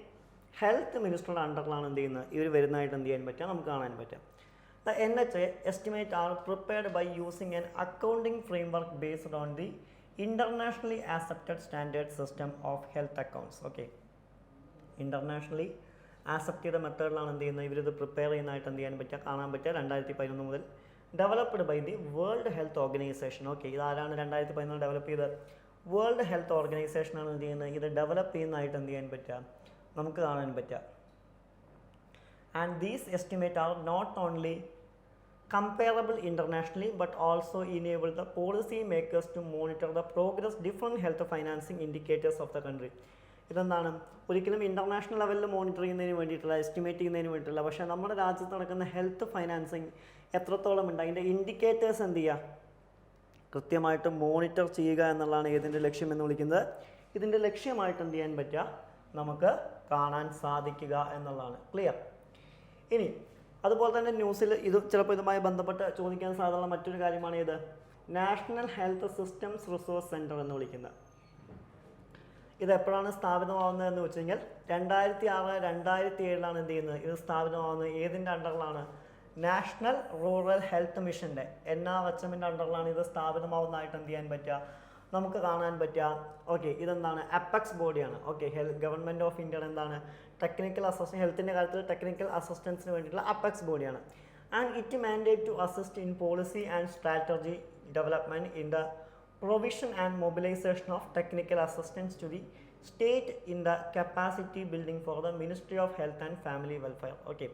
ഹെൽത്ത് മിനിസ്റ്ററുടെ അണ്ടറിലാണ് എന്ത് ചെയ്യുന്നത് ഇവർ വരുന്നതായിട്ട് എന്ത് ചെയ്യാൻ പറ്റുക, നമുക്ക് കാണാൻ പറ്റും. The NHA estimate are prepared by using an accounting framework based on the internationally accepted standard system of health accounts. Okay, internationally accept ചെയ്ത മെത്തേഡിലാണ് എന്ത് ചെയ്യുന്നത് ഇവരിത് പ്രിപ്പയർ ചെയ്യുന്നതായിട്ട് എന്ത് ചെയ്യാൻ പറ്റുക, കാണാൻ പറ്റുക. 2011 മുതൽ developed by the World Health Organization. Okay, ഇതാരാണ് 2011 ഡെവലപ്പ് ചെയ്തത്? വേൾഡ് ഹെൽത്ത് ഓർഗനൈസേഷനാണ് എന്ത് ചെയ്യുന്നത് ഇത് ഡെവലപ്പ് ചെയ്യുന്നതായിട്ട് എന്ത് ചെയ്യാൻ പറ്റുക, നമുക്ക് കാണാൻ പറ്റുക. And these estimates are not only comparable internationally but also enable the policy makers to monitor the progress different health financing indicators of the country. ഇതെന്താണ് ഒരിക്കലും ഇൻ്റർനാഷണൽ ലെവലിൽ മോണിറ്റർ ചെയ്യുന്നതിന് വേണ്ടിയിട്ടുള്ള എസ്റ്റിമേറ്റ് ചെയ്യുന്നതിന് വേണ്ടിയിട്ടുള്ള, പക്ഷേ നമ്മുടെ രാജ്യത്ത് നടക്കുന്ന ഹെൽത്ത് ഫൈനാൻസിങ് എത്രത്തോളം ഉണ്ട് അതിൻ്റെ ഇൻഡിക്കേറ്റേഴ്സ് എന്ത് ചെയ്യുക, കൃത്യമായിട്ട് മോണിറ്റർ ചെയ്യുക എന്നുള്ളതാണ് ഏതിൻ്റെ ലക്ഷ്യം എന്ന് വിളിക്കുന്നത്. ഇതിൻ്റെ ലക്ഷ്യമായിട്ട് എന്ത് ചെയ്യാൻ പറ്റുക, നമുക്ക് കാണാൻ സാധിക്കുക എന്നുള്ളതാണ്. ക്ലിയർ? ഇനി അതുപോലെ തന്നെ ന്യൂസിൽ ഇത് ചിലപ്പോൾ ഇതുമായി ബന്ധപ്പെട്ട് ചോദിക്കാൻ സാധ്യതയുള്ള മറ്റൊരു കാര്യമാണ് ഇത് national health systems resource centre എന്ന് വിളിക്കുന്നത്. ഇത് എപ്പോഴാണ് സ്ഥാപിതമാവുന്നത് എന്ന് വെച്ച് കഴിഞ്ഞാൽ 2006-2007 എന്ത് ചെയ്യുന്നത് ഇത് സ്ഥാപിതമാവുന്നത്. ഏതിൻ്റെ അണ്ടറിലാണ്? നാഷണൽ റൂറൽ ഹെൽത്ത് മിഷൻ്റെ NRHMൻ്റെ അണ്ടറിലാണ് ഇത് സ്ഥാപിതമാവുന്നതായിട്ട് എന്ത് ചെയ്യാൻ പറ്റുക, നമുക്ക് കാണാൻ പറ്റുക. ഓക്കെ, ഇതെന്താണ് അപ്പെക്സ് ബോഡിയാണ്. ഓക്കെ, ഗവൺമെൻറ് ഓഫ് ഇന്ത്യയുടെ എന്താണ് ടെക്നിക്കൽ അസിസ്റ്റൻസ്, ഹെൽത്തിൻ്റെ കാര്യത്തിൽ ടെക്നിക്കൽ അസിസ്റ്റൻസിന് വേണ്ടിയിട്ടുള്ള അപ്പെക്സ് ബോഡിയാണ്. And it mandate to assist in policy and strategy development in the provision and mobilisation of technical assistance to the state in the capacity building for the ministry of health and family welfare. Okay,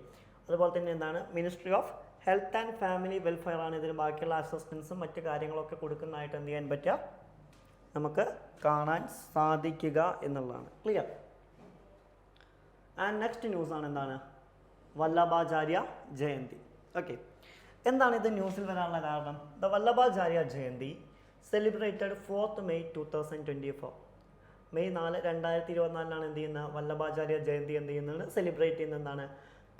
അതുപോലെ തന്നെ എന്താണ് ministry of health and family welfare ആണ് ഇതിന് ബാക്കിയുള്ള അസിസ്റ്റൻസും മറ്റു കാര്യങ്ങളൊക്കെ കൊടുക്കുന്നതായിട്ട് എന്ത് ചെയ്യാൻ പറ്റുക, നമുക്ക് കാണാൻ സാധിക്കുക എന്നുള്ളതാണ്. ക്ലിയർ? ആൻഡ് നെക്സ്റ്റ് ന്യൂസാണ് എന്താണ് വല്ലഭാചാര്യ ജയന്തി. ഓക്കെ, എന്താണ് ഇത് ന്യൂസിൽ വരാനുള്ള കാരണം? The Vallabhacharya Jayanti celebrated 4th May 2024. May 4, 2024 എന്ത് ചെയ്യുന്നത് വല്ലഭാചാര്യ ജയന്തി എന്ത് ചെയ്യുന്നത് സെലിബ്രേറ്റ് ചെയ്യുന്നത് എന്താണ്?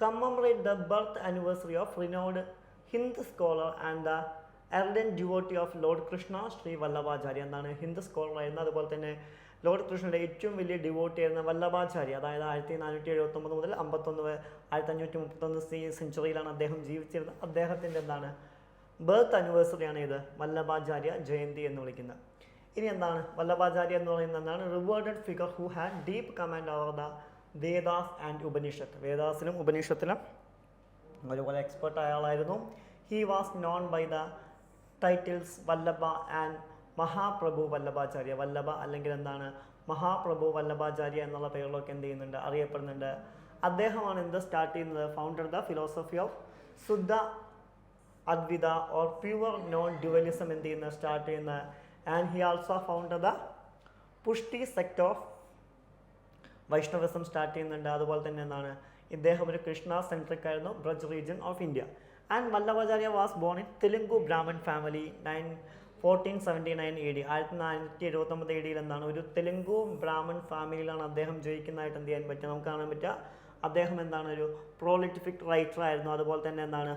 Commemorate the birth anniversary of renowned Hindu scholar and the ardent devotee of lord Krishna Shri Vallabhacharya. എന്താണ് ഹിന്ദു സ്കോളർ ആയിരുന്ന അതുപോലെ തന്നെ ലോർഡ് കൃഷ്ണയുടെ ഏറ്റവും വലിയ ഡിവോട്ടി ആയിരുന്ന വല്ലഭാചാര്യ, അതായത് 1479 മുതൽ 1531 സെഞ്ചുറിയിലാണ് അദ്ദേഹം ജീവിച്ചിരുന്നത്. അദ്ദേഹത്തിൻ്റെ എന്താണ് ബർത്ത് ആനിവേഴ്സറിയാണ് ഇത് വല്ലഭാചാര്യ ജയന്തി എന്ന് വിളിക്കുന്നത്. ഇനി എന്താണ് വല്ലഭാചാര്യ എന്ന് പറയുന്നത് എന്താണ് revered figure who had deep command over the Vedas and Upanishad. വേദാസിലും ഉപനിഷത്തിലും ഒരുപോലെ എക്സ്പെർട്ട് ആയ ആളായിരുന്നു. He was known by the titles Vallabha and Mahaprabhu Vallabhacharya. Vallabha അല്ലെങ്കിൽ എന്താണ് മഹാപ്രഭു വല്ലഭാചാര്യ എന്നുള്ള പേരിലൊക്കെ എന്ത് ചെയ്യുന്നുണ്ട് അറിയപ്പെടുന്നുണ്ട്. അദ്ദേഹമാണ് എന്ത് സ്റ്റാർട്ട് ചെയ്യുന്നത് founder the philosophy of Shuddha Advaita or pure non dualism എന്ത് ചെയ്യുന്നത് സ്റ്റാർട്ട് ചെയ്യുന്നത്. And he also founder the Pushti sect of Vaishnavism start ചെയ്യുന്നുണ്ട്. അതുപോലെ തന്നെ എന്താണ്, ഇദ്ദേഹം ഒരു കൃഷ്ണ സെൻട്രിക് ആയിരുന്നു, Braj region of India. And Vallabhacharya was born in Telugu Brahmin family 1479 AD. 1479 AD എന്താണ്, ഒരു തെലുങ്കു ബ്രാഹ്മൺ ഫാമിലിയിലാണ് അദ്ദേഹം ജയിക്കുന്നതായിട്ട് എന്ത് ചെയ്യാൻ പറ്റുക, നമുക്ക് കാണാൻ പറ്റുക. അദ്ദേഹം എന്താണ്, ഒരു പ്രോലിറ്റിഫിക് റൈറ്റർ ആയിരുന്നു. അതുപോലെ തന്നെ എന്താണ്,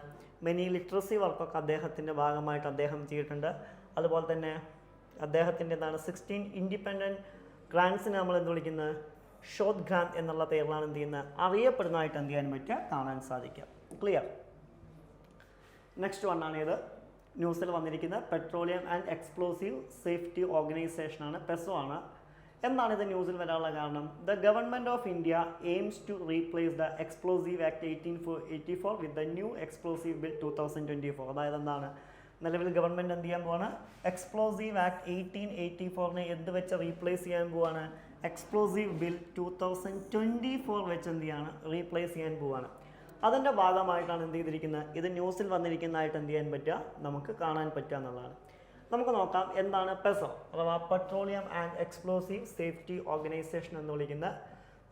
മെനി ലിറ്ററസി വർക്കൊക്കെ അദ്ദേഹത്തിൻ്റെ ഭാഗമായിട്ട് അദ്ദേഹം ചെയ്തിട്ടുണ്ട്. അതുപോലെ തന്നെ അദ്ദേഹത്തിൻ്റെ എന്താണ് 16 ഇൻഡിപെൻഡൻറ്റ് ഗ്രാൻഡ്സിനെ നമ്മൾ എന്ത് വിളിക്കുന്നത്, ഷോത് ഗ്രാൻഡ് എന്നുള്ള പേരിലാണ് എന്ത് ചെയ്യുന്നത്, അറിയപ്പെടുന്നതായിട്ട് എന്ത് ചെയ്യാൻ പറ്റുക, കാണാൻ സാധിക്കുക. ക്ലിയർ. നെക്സ്റ്റ് വണ്ണാണ് ഇത് ന്യൂസിൽ വന്നിരിക്കുന്നത് പെട്രോളിയം ആൻഡ് എക്സ്പ്ലോസീവ് സേഫ്റ്റി ഓർഗനൈസേഷനാണ്, പെസോ ആണ്. എന്താണ് ഇത് ന്യൂസിൽ വരാനുള്ള കാരണം? The government of India aims to replace the explosive act 1884 with the new explosive bill 2024. അതായത് എന്താണ്, നിലവിൽ ഗവൺമെൻറ് എന്ത് ചെയ്യാൻ പോവാണ്, എക്സ്പ്ലോസീവ് ആക്ട് 1884 എന്ത് വെച്ച് റീപ്ലേസ് ചെയ്യാൻ പോവാണ്, എക്സ്പ്ലോസീവ് ബിൽ 2024 വെച്ച് എന്ത് ചെയ്യാണ്, റീപ്ലേസ് ചെയ്യാൻ പോവാണ്. അതിൻ്റെ ഭാഗമായിട്ടാണ് എന്ത് ചെയ്തിരിക്കുന്നത്, ഇത് ന്യൂസിൽ വന്നിരിക്കുന്നതായിട്ട് എന്ത് ചെയ്യാൻ പറ്റുക, നമുക്ക് കാണാൻ പറ്റുക എന്നുള്ളതാണ്. നമുക്ക് നോക്കാം എന്താണ് പെസോ അഥവാ petroleum and explosive safety organisation എന്ന് വിളിക്കുന്ന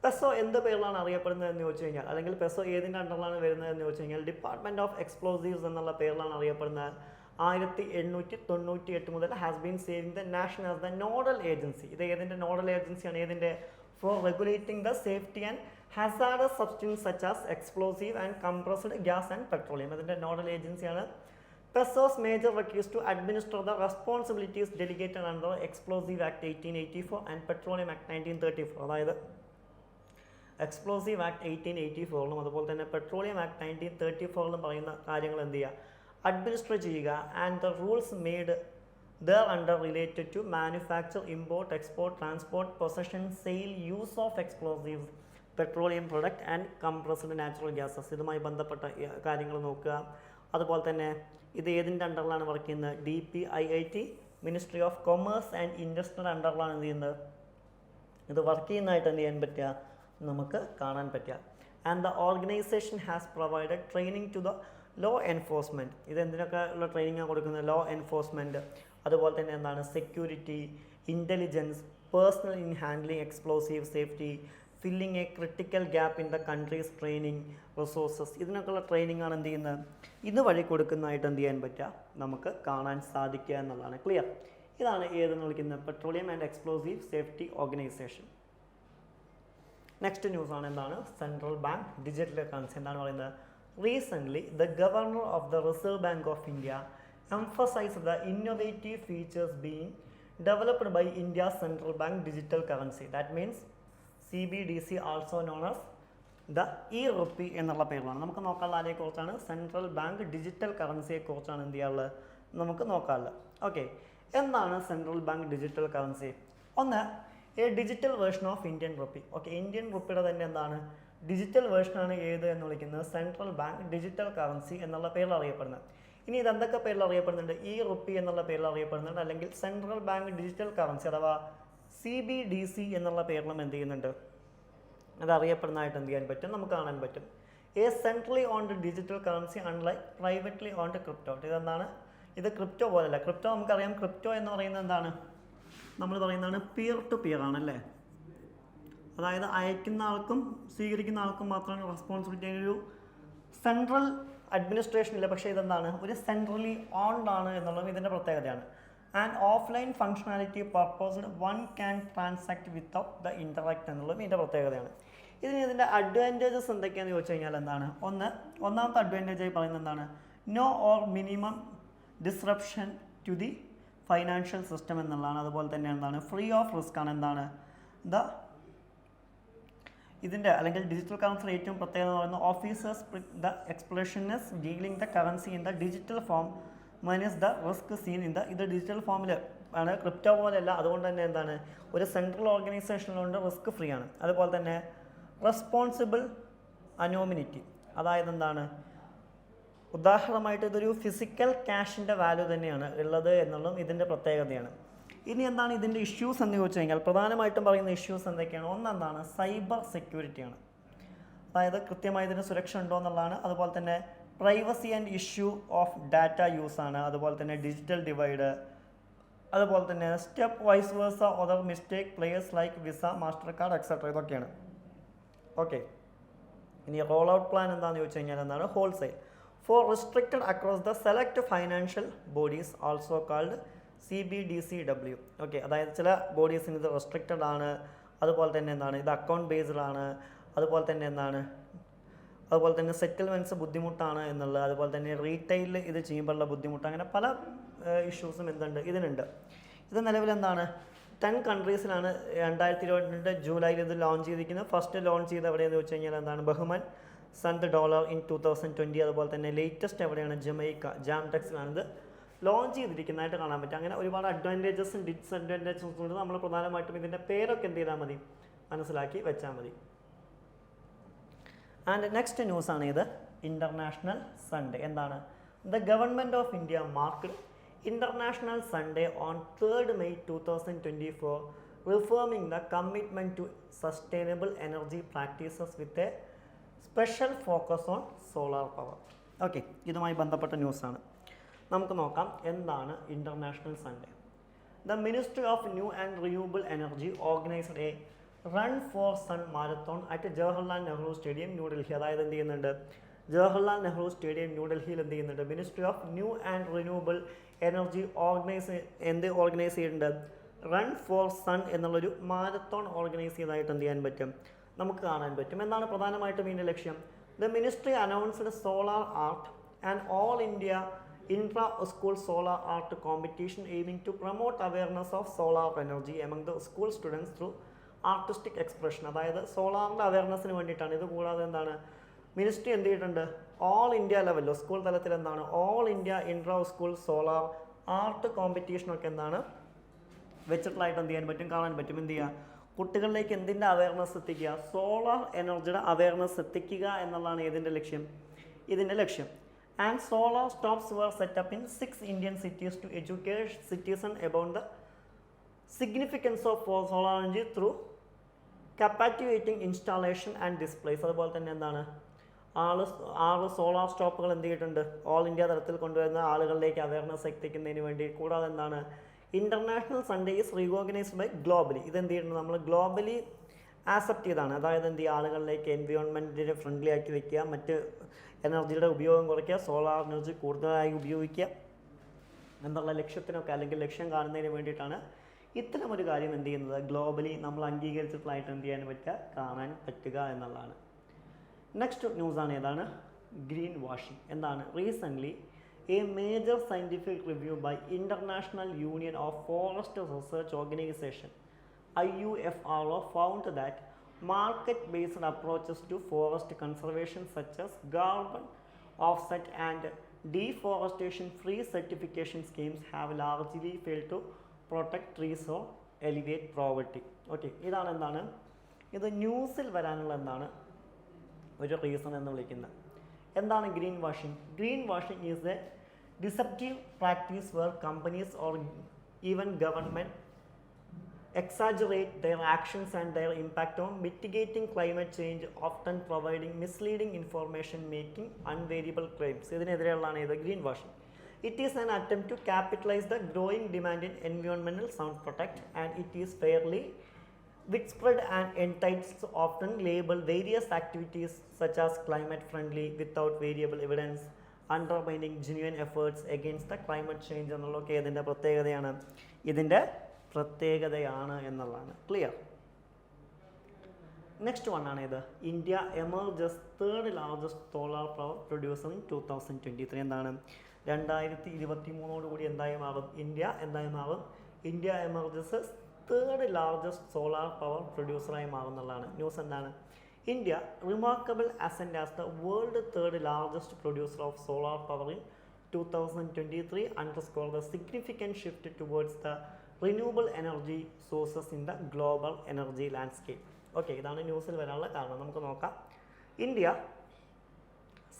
പെസോ എന്ത് പേരിലാണ് അറിയപ്പെടുന്നത് എന്ന് ചോദിച്ചു കഴിഞ്ഞാൽ, അല്ലെങ്കിൽ പെസോ ഏതിൻ്റെ അണ്ടറിലാണ് വരുന്നത് എന്ന് ചോദിച്ചു കഴിഞ്ഞാൽ, ഡിപ്പാർട്ട്മെൻറ്റ് ഓഫ് എക്സ്പ്ലോസീവ്സ് എന്നുള്ള പേരിലാണ് അറിയപ്പെടുന്നത്. 1898 മുതൽ has been saving the national as the nodal agency. ഇത് ഏതിൻ്റെ നോഡൽ ഏജൻസിയാണ്, ഏതിൻ്റെ, for regulating the safety and hazardous substances such as explosive and compressed gas and petroleum. അതിൻ്റെ നോഡൽ ഏജൻസിയാണ്. Pesos major work to administer the responsibilities delegated under Explosive Act 1884 and Petroleum Act 1934. അതായത് explosive act 1884 അതുപോലെ തന്നെ petroleum act 1934 പറയുന്ന കാര്യങ്ങൾ എന്ത് ചെയ്യുക, administer ചെയ്യുക. And the rules made thereunder related to manufacture, import, export, transport, possession, sale, use of explosives, petroleum product and compressed natural gases, ഇതുമായി ബന്ധപ്പെട്ട കാര്യങ്ങൾ നോക്കുക. അതുപോലെ തന്നെ ഇത് ഏതിൻ്റെ അണ്ടറിലാണ് വർക്ക് ചെയ്യുന്നത്, DPIIT ministry of commerce and ഇൻഡസ്ട്രിയുടെ അണ്ടറിലാണ് എന്ത് ചെയ്യുന്നത്, ഇത് വർക്ക് ചെയ്യുന്നതായിട്ട് എന്ത് ചെയ്യാൻ പറ്റുക, നമുക്ക് കാണാൻ പറ്റുക. And the organisation has provided training to the law enforcement. ഇത് എന്തിനൊക്കെ ഉള്ള ട്രെയിനിങ്ങാണ് കൊടുക്കുന്നത്, ലോ എൻഫോഴ്സ്മെൻറ്റ്, അതുപോലെ തന്നെ എന്താണ്, security, intelligence, personnel in handling explosive safety, filling a critical gap in the country's training resources. ഇതിനൊക്കെയുള്ള ട്രെയിനിങ് ആണ് എന്ത് ചെയ്യുന്നത്, ഇതുവഴി കൊടുക്കുന്നതായിട്ട് എന്ത് ചെയ്യാൻ പറ്റുക, നമുക്ക് കാണാൻ സാധിക്കുക എന്നുള്ളതാണ്. ക്ലിയർ. ഇതാണ് ഏതെന്ന് വിളിക്കുന്നത്, petroleum and explosive safety organisation. Next news ആണ് എന്താണ്, സെൻട്രൽ ബാങ്ക് ഡിജിറ്റൽ കറൻസി. എന്താണ് പറയുന്നത്, recently the governor of the Reserve bank of India emphasized the innovative features being developed by India's central bank digital currency. That means CBDC, also known as the e-rupee എന്നുള്ള പേരിലാണ്. നമുക്ക് നോക്കാനുള്ള അതിനെക്കുറിച്ചാണ്, central bank digital കറൻസിയെക്കുറിച്ചാണ് എന്ത് ചെയ്യാനുള്ളത്, നമുക്ക് നോക്കാനുള്ളത്. Okay, എന്താണ് സെൻട്രൽ ബാങ്ക് ഡിജിറ്റൽ കറൻസി? ഒന്ന്, a digital version of Indian rupee. Okay, Indian റുപ്പിയുടെ തന്നെ എന്താണ്, ഡിജിറ്റൽ വേർഷനാണ് ഏത് എന്ന് വിളിക്കുന്നത്, സെൻട്രൽ ബാങ്ക് ഡിജിറ്റൽ കറൻസി എന്നുള്ള പേരിൽ അറിയപ്പെടുന്നത്. ഇനി ഇതെന്തൊക്കെ പേരിൽ അറിയപ്പെടുന്നുണ്ട്, ഈ റുപ്പി എന്നുള്ള പേരിൽ അറിയപ്പെടുന്നുണ്ട്, അല്ലെങ്കിൽ സെൻട്രൽ ബാങ്ക് ഡിജിറ്റൽ കറൻസി അഥവാ CBDC എന്നുള്ള പേരിലും എന്ത് ചെയ്യുന്നുണ്ട്, അത് അറിയപ്പെടുന്നതായിട്ട് എന്ത് ചെയ്യാൻ പറ്റും, നമുക്ക് കാണാൻ പറ്റും. A centrally owned digital currency unlike privately owned crypto. ഇതെന്താണ്, ഇത് ക്രിപ്റ്റോ പോലല്ല. ക്രിപ്റ്റോ നമുക്കറിയാം, ക്രിപ്റ്റോ എന്ന് പറയുന്നത് എന്താണ്, നമ്മൾ പറയുന്നതാണ് പിയർ ടു പിയർ ആണല്ലേ, അതായത് അയക്കുന്ന ആൾക്കും സ്വീകരിക്കുന്ന ആൾക്കും മാത്രമാണ് റെസ്പോൺസിബിലിറ്റി, ഒരു സെൻട്രൽ അഡ്മിനിസ്ട്രേഷൻ ഇല്ല. പക്ഷേ ഇതെന്താണ്, ഒരു സെൻട്രലി ഓൺഡ് ആണ് എന്നുള്ളത് ഇതിൻ്റെ പ്രത്യേകതയാണ്. And offline functionality purposed one can transact without the interact എന്നുള്ളത് ഇതിൻ്റെ പ്രത്യേകതയാണ്. ഇതിൻ്റെ അഡ്വാൻറ്റേജസ് എന്തൊക്കെയാണെന്ന് ചോദിച്ചു കഴിഞ്ഞാൽ എന്താണ്, ഒന്നാമത്തെ അഡ്വാൻറ്റേജ് ആയി പറയുന്നത് എന്താണ്, no or minimum disruption to the financial system എന്നുള്ളതാണ്. അതുപോലെ തന്നെ എന്താണ്, ഫ്രീ ഓഫ് റിസ്ക് ആണ്. എന്താണ് ഇതിൻ്റെ അല്ലെങ്കിൽ ഡിജിറ്റൽ കറൻസിയുടെ ഏറ്റവും പ്രത്യേകത എന്ന് പറയുന്നത്, officers the explosions dealing the currency in the digital form minus the risk seen in the, ഇത് ഡിജിറ്റൽ ഫോമിൽ ആണ്, ക്രിപ്റ്റോ പോലെയല്ല. അതുകൊണ്ട് തന്നെ എന്താണ്, ഒരു സെൻട്രൽ ഓർഗനൈസേഷനിലുണ്ട്, റിസ്ക് ഫ്രീ ആണ്. അതുപോലെ തന്നെ റെസ്പോൺസിബിൾ അനോമിനിറ്റി, അതായത് എന്താണ്, ഉദാഹരണമായിട്ട് ഇതൊരു ഫിസിക്കൽ ക്യാഷിൻ്റെ വാല്യൂ തന്നെയാണ് ഉള്ളത് എന്നുള്ളതും ഇതിൻ്റെ പ്രത്യേകതയാണ്. ഇനി എന്താണ് ഇതിൻ്റെ ഇഷ്യൂസ് എന്ന് ചോദിച്ചു കഴിഞ്ഞാൽ, പ്രധാനമായിട്ടും പറയുന്ന ഇഷ്യൂസ് എന്തൊക്കെയാണ്, ഒന്നെന്താണ്, സൈബർ സെക്യൂരിറ്റിയാണ്. അതായത് കൃത്യമായി ഇതിന് സുരക്ഷ ഉണ്ടോ എന്നുള്ളതാണ്. അതുപോലെ തന്നെ privacy and issue of data use ആണ്. അതുപോലെ തന്നെ ഡിജിറ്റൽ ഡിവൈഡ്, അതുപോലെ തന്നെ step wise versa, other mistake players like Visa, Mastercard etcetera, ഇതൊക്കെയാണ്. ഓക്കെ. ഇനി റോൾ ഔട്ട് പ്ലാൻ എന്താണെന്ന് ചോദിച്ചു കഴിഞ്ഞാൽ എന്താണ്? Wholesale for restricted across the select financial bodies also called CBDCW. Okay, അതായത് ചില ബോഡീസിന് ഇത് റെസ്ട്രിക്റ്റഡ് ആണ്, അതുപോലെ തന്നെ എന്താണ് ഇത് അക്കൗണ്ട് ബേസ്ഡ് ആണ്, അതുപോലെ തന്നെ എന്താണ് അതുപോലെ തന്നെ സെറ്റിൽമെൻറ്റ്സ് ബുദ്ധിമുട്ടാണ് എന്നുള്ളത്, അതുപോലെ തന്നെ റീറ്റെയിലിൽ ഇത് ചെയ്യുമ്പോഴുള്ള ബുദ്ധിമുട്ട്, അങ്ങനെ പല ഇഷ്യൂസും എന്തുണ്ട് ഇതിനുണ്ട്. ഇത് നിലവിൽ എന്താണ് 10 കൺട്രീസിലാണ് 2022 ജൂലൈയിൽ ഇത് ലോഞ്ച് ചെയ്തിരിക്കുന്നത്. ഫസ്റ്റ് ലോഞ്ച് ചെയ്ത് എവിടെയെന്ന് വെച്ച് കഴിഞ്ഞാൽ എന്താണ് ബഹ്മൻ $100 in 2020. അതുപോലെ തന്നെ ലേറ്റസ്റ്റ് എവിടെയാണ് ജമൈക്ക ജാംടെക്സിലാണ് ഇത് ലോഞ്ച് ചെയ്തിരിക്കുന്നതായിട്ട് കാണാൻ പറ്റും. അങ്ങനെ ഒരുപാട് അഡ്വാൻറ്റേജസും ഡിസ്അഡ്വാൻറ്റേജസും ഉണ്ട്. നമ്മൾ പ്രധാനമായിട്ടും ഇതിൻ്റെ പേരൊക്കെ എന്ത് ചെയ്താൽ മതി, മനസ്സിലാക്കി വെച്ചാൽ മതി. ആൻഡ് നെക്സ്റ്റ് ന്യൂസ് ആണ് ഇത് ഇൻ്റർനാഷണൽ സൺഡേ. എന്താണ്? The government of India marked International Sunday on 3rd May 2024, reaffirming the commitment to sustainable energy practices with a special focus on solar power. Okay, ഇതുമായി ബന്ധപ്പെട്ട ന്യൂസാണ്. നമുക്ക് നോക്കാം എന്താണ് international Sunday. The ministry of new and renewable energy organised a run for sun marathon at Jawaharlal Nehru stadium New Delhi. അതായത് എന്ത് ചെയ്യുന്നുണ്ട്, Jawaharlal Nehru stadium ന്യൂഡൽഹിയിൽ എന്ത് ചെയ്യുന്നുണ്ട്, ministry of new and renewable energy organise ചെയ്യുന്നുണ്ട്, റൺ ഫോർ സൺ എന്നുള്ളൊരു മാരത്തോൺ ഓർഗനൈസ് ചെയ്തതായിട്ട് എന്ത് ചെയ്യാൻ പറ്റും, നമുക്ക് കാണാൻ പറ്റും. എന്താണ് പ്രധാനമായിട്ടും ഇതിൻ്റെ ലക്ഷ്യം? The ministry announced solar art and all India intra school solar art competition aiming to promote awareness of solar energy among the school students through artistic expression. അതായത് സോളാറിൻ്റെ അവയർനെസ്സിന് വേണ്ടിയിട്ടാണ്. ഇത് കൂടാതെ എന്താണ് മിനിസ്ട്രി എന്ത് ചെയ്തിട്ടുണ്ട്, ഓൾ ഇന്ത്യ ലെവലിലോ സ്കൂൾ തലത്തിൽ എന്താണ് all India intra school solar art കോമ്പറ്റീഷനൊക്കെ എന്താണ് വെച്ചിട്ടുള്ളതായിട്ട് എന്ത് ചെയ്യാൻ പറ്റും, കാണാൻ പറ്റും. എന്ത് ചെയ്യുക, കുട്ടികളിലേക്ക് എന്തിൻ്റെ അവയർനെസ് എത്തിക്കുക, സോളാർ എനർജിയുടെ അവയർനെസ് എത്തിക്കുക എന്നുള്ളതാണ് ഇതിൻ്റെ ലക്ഷ്യം. And solar stops were set up in 6 Indian cities to educate citizens about the significance of solar energy through captivating installation and displays. അതുപോലെ തന്നെ എന്താണ് 6 സോളാർ സ്റ്റോപ്പുകൾ എന്ത് ചെയ്തിട്ടുണ്ട്, ഓൾ ഇന്ത്യ തലത്തിൽ കൊണ്ടുവരുന്ന ആളുകളിലേക്ക് അവയർനെസ് എത്തിക്കുന്നതിന് വേണ്ടി. കൂടാതെ എന്താണ് international Sunday is recognised by globally. ഇതെന്ത് ചെയ്യുന്നുണ്ട്, നമ്മൾ ഗ്ലോബലി ആക്സെപ്റ്റ് ചെയ്താണ്. അതായത് എന്ത് ചെയ്യുക, ആളുകളിലേക്ക് എൻവയോൺമെൻറ്റിനെ ഫ്രണ്ട്ലി ആക്കി വെക്കുക, മറ്റ് എനർജിയുടെ ഉപയോഗം കുറയ്ക്കുക, സോളാർ എനർജി കൂടുതലായി ഉപയോഗിക്കുക എന്നുള്ള ലക്ഷ്യത്തിനൊക്കെ അല്ലെങ്കിൽ ലക്ഷ്യം കാണുന്നതിന് വേണ്ടിയിട്ടാണ് ഇത്തരം ഒരു കാര്യം എന്ത് ചെയ്യുന്നത്, ഗ്ലോബലി നമ്മൾ അംഗീകരിച്ചിട്ടുള്ളതായിട്ട് എന്ത് ചെയ്യാൻ പറ്റുക, കാണാൻ പറ്റുക എന്നുള്ളതാണ്. നെക്സ്റ്റ് ന്യൂസാണ് ഏതാണ്, ഗ്രീൻ വാഷിംഗ്. എന്താണ്, recently a major scientific review by international union of forest research organisation IUFRO found that market-based approaches to forest conservation such as carbon offset and deforestation-free certification schemes have largely failed to protect trees or alleviate poverty. Okay, ഇതാണ് എന്താണ് ഇത് ന്യൂസിൽ വരാനുള്ള എന്താണ് ഒരു reason എന്ന് വിളിക്കുന്നത്. എന്താണ് green washing? Green washing is a deceptive practice where companies or even government exaggerate their actions and their impact on mitigating climate change, often providing misleading information, making unverifiable claims. ഇതിനെതിരെയുള്ളതാണ് ഇത് green washing. It is an attempt to capitalize the growing demand in environmental sound product, and it is fairly widespread and entities often label various activities such as climate friendly without variable evidence, undermining genuine efforts against the climate change എന്നുള്ളതൊക്കെ ഇതിൻ്റെ പ്രത്യേകതയാണ് എന്നുള്ളതാണ്. Clear. Next one ആണ് ഇത് India emerges third largest solar power producer in 2023. എന്താണ് 2023 കൂടി എന്തായി മാറും, India emerges third largest solar power പ്രൊഡ്യൂസറായി മാറുന്നുള്ളതാണ് ന്യൂസ്. എന്താണ് India remarkable ascend as the world third largest producer of solar power in 2023 underscore the significant shift towards the renewable energy sources in the global energy landscape. Okay, ഇതാണ് ന്യൂസിൽ വരാനുള്ള കാരണം. നമുക്ക് നോക്കാം. India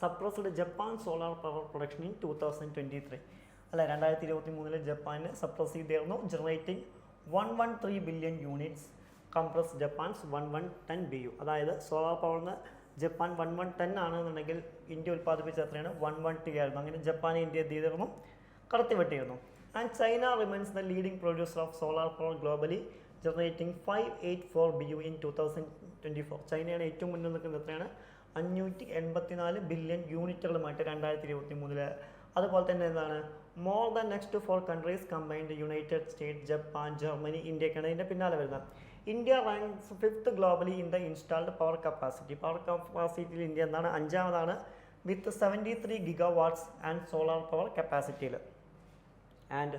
suppressed Japan solar power production in 2023. അല്ല, 2023 ജപ്പാനിൽ suppress ചെയ്തിരുന്നു, generating 113 billion units compress ജപ്പാൻസ് 1110 BU. അതായത് സോളാർ പവറിന് ജപ്പാൻ 1110 ആണെന്നുണ്ടെങ്കിൽ ഇന്ത്യ ഉൽപ്പാദിപ്പിച്ച എത്രയാണ്, 112 ആയിരുന്നു. അങ്ങനെ ജപ്പാൻ ഇന്ത്യ എന്ത് ചെയ്തിരുന്നു, കടത്തിവെട്ടിയിരുന്നു. And China remains the leading producer of solar power globally, generating 584 BU in 2024. ചൈനയാണ് ഏറ്റവും മുന്നിൽ നിൽക്കുന്നത്. എത്രയാണ്? 584 ബില്യൺ യൂണിറ്റുകളുമായിട്ട് 2023. അതുപോലെ തന്നെ എന്താണ്, more than next 4 countries combined United States, Japan, Germany, ഇന്ത്യക്കാണ് ഇതിൻ്റെ പിന്നാലെ വരുന്നത്. India ranks 5th globally in the installed power capacity. Power കപ്പാസിറ്റിയിൽ ഇന്ത്യ എന്താണ്? 5ാമതാണ് with 73 GW and solar power കപ്പാസിറ്റിയിൽ. And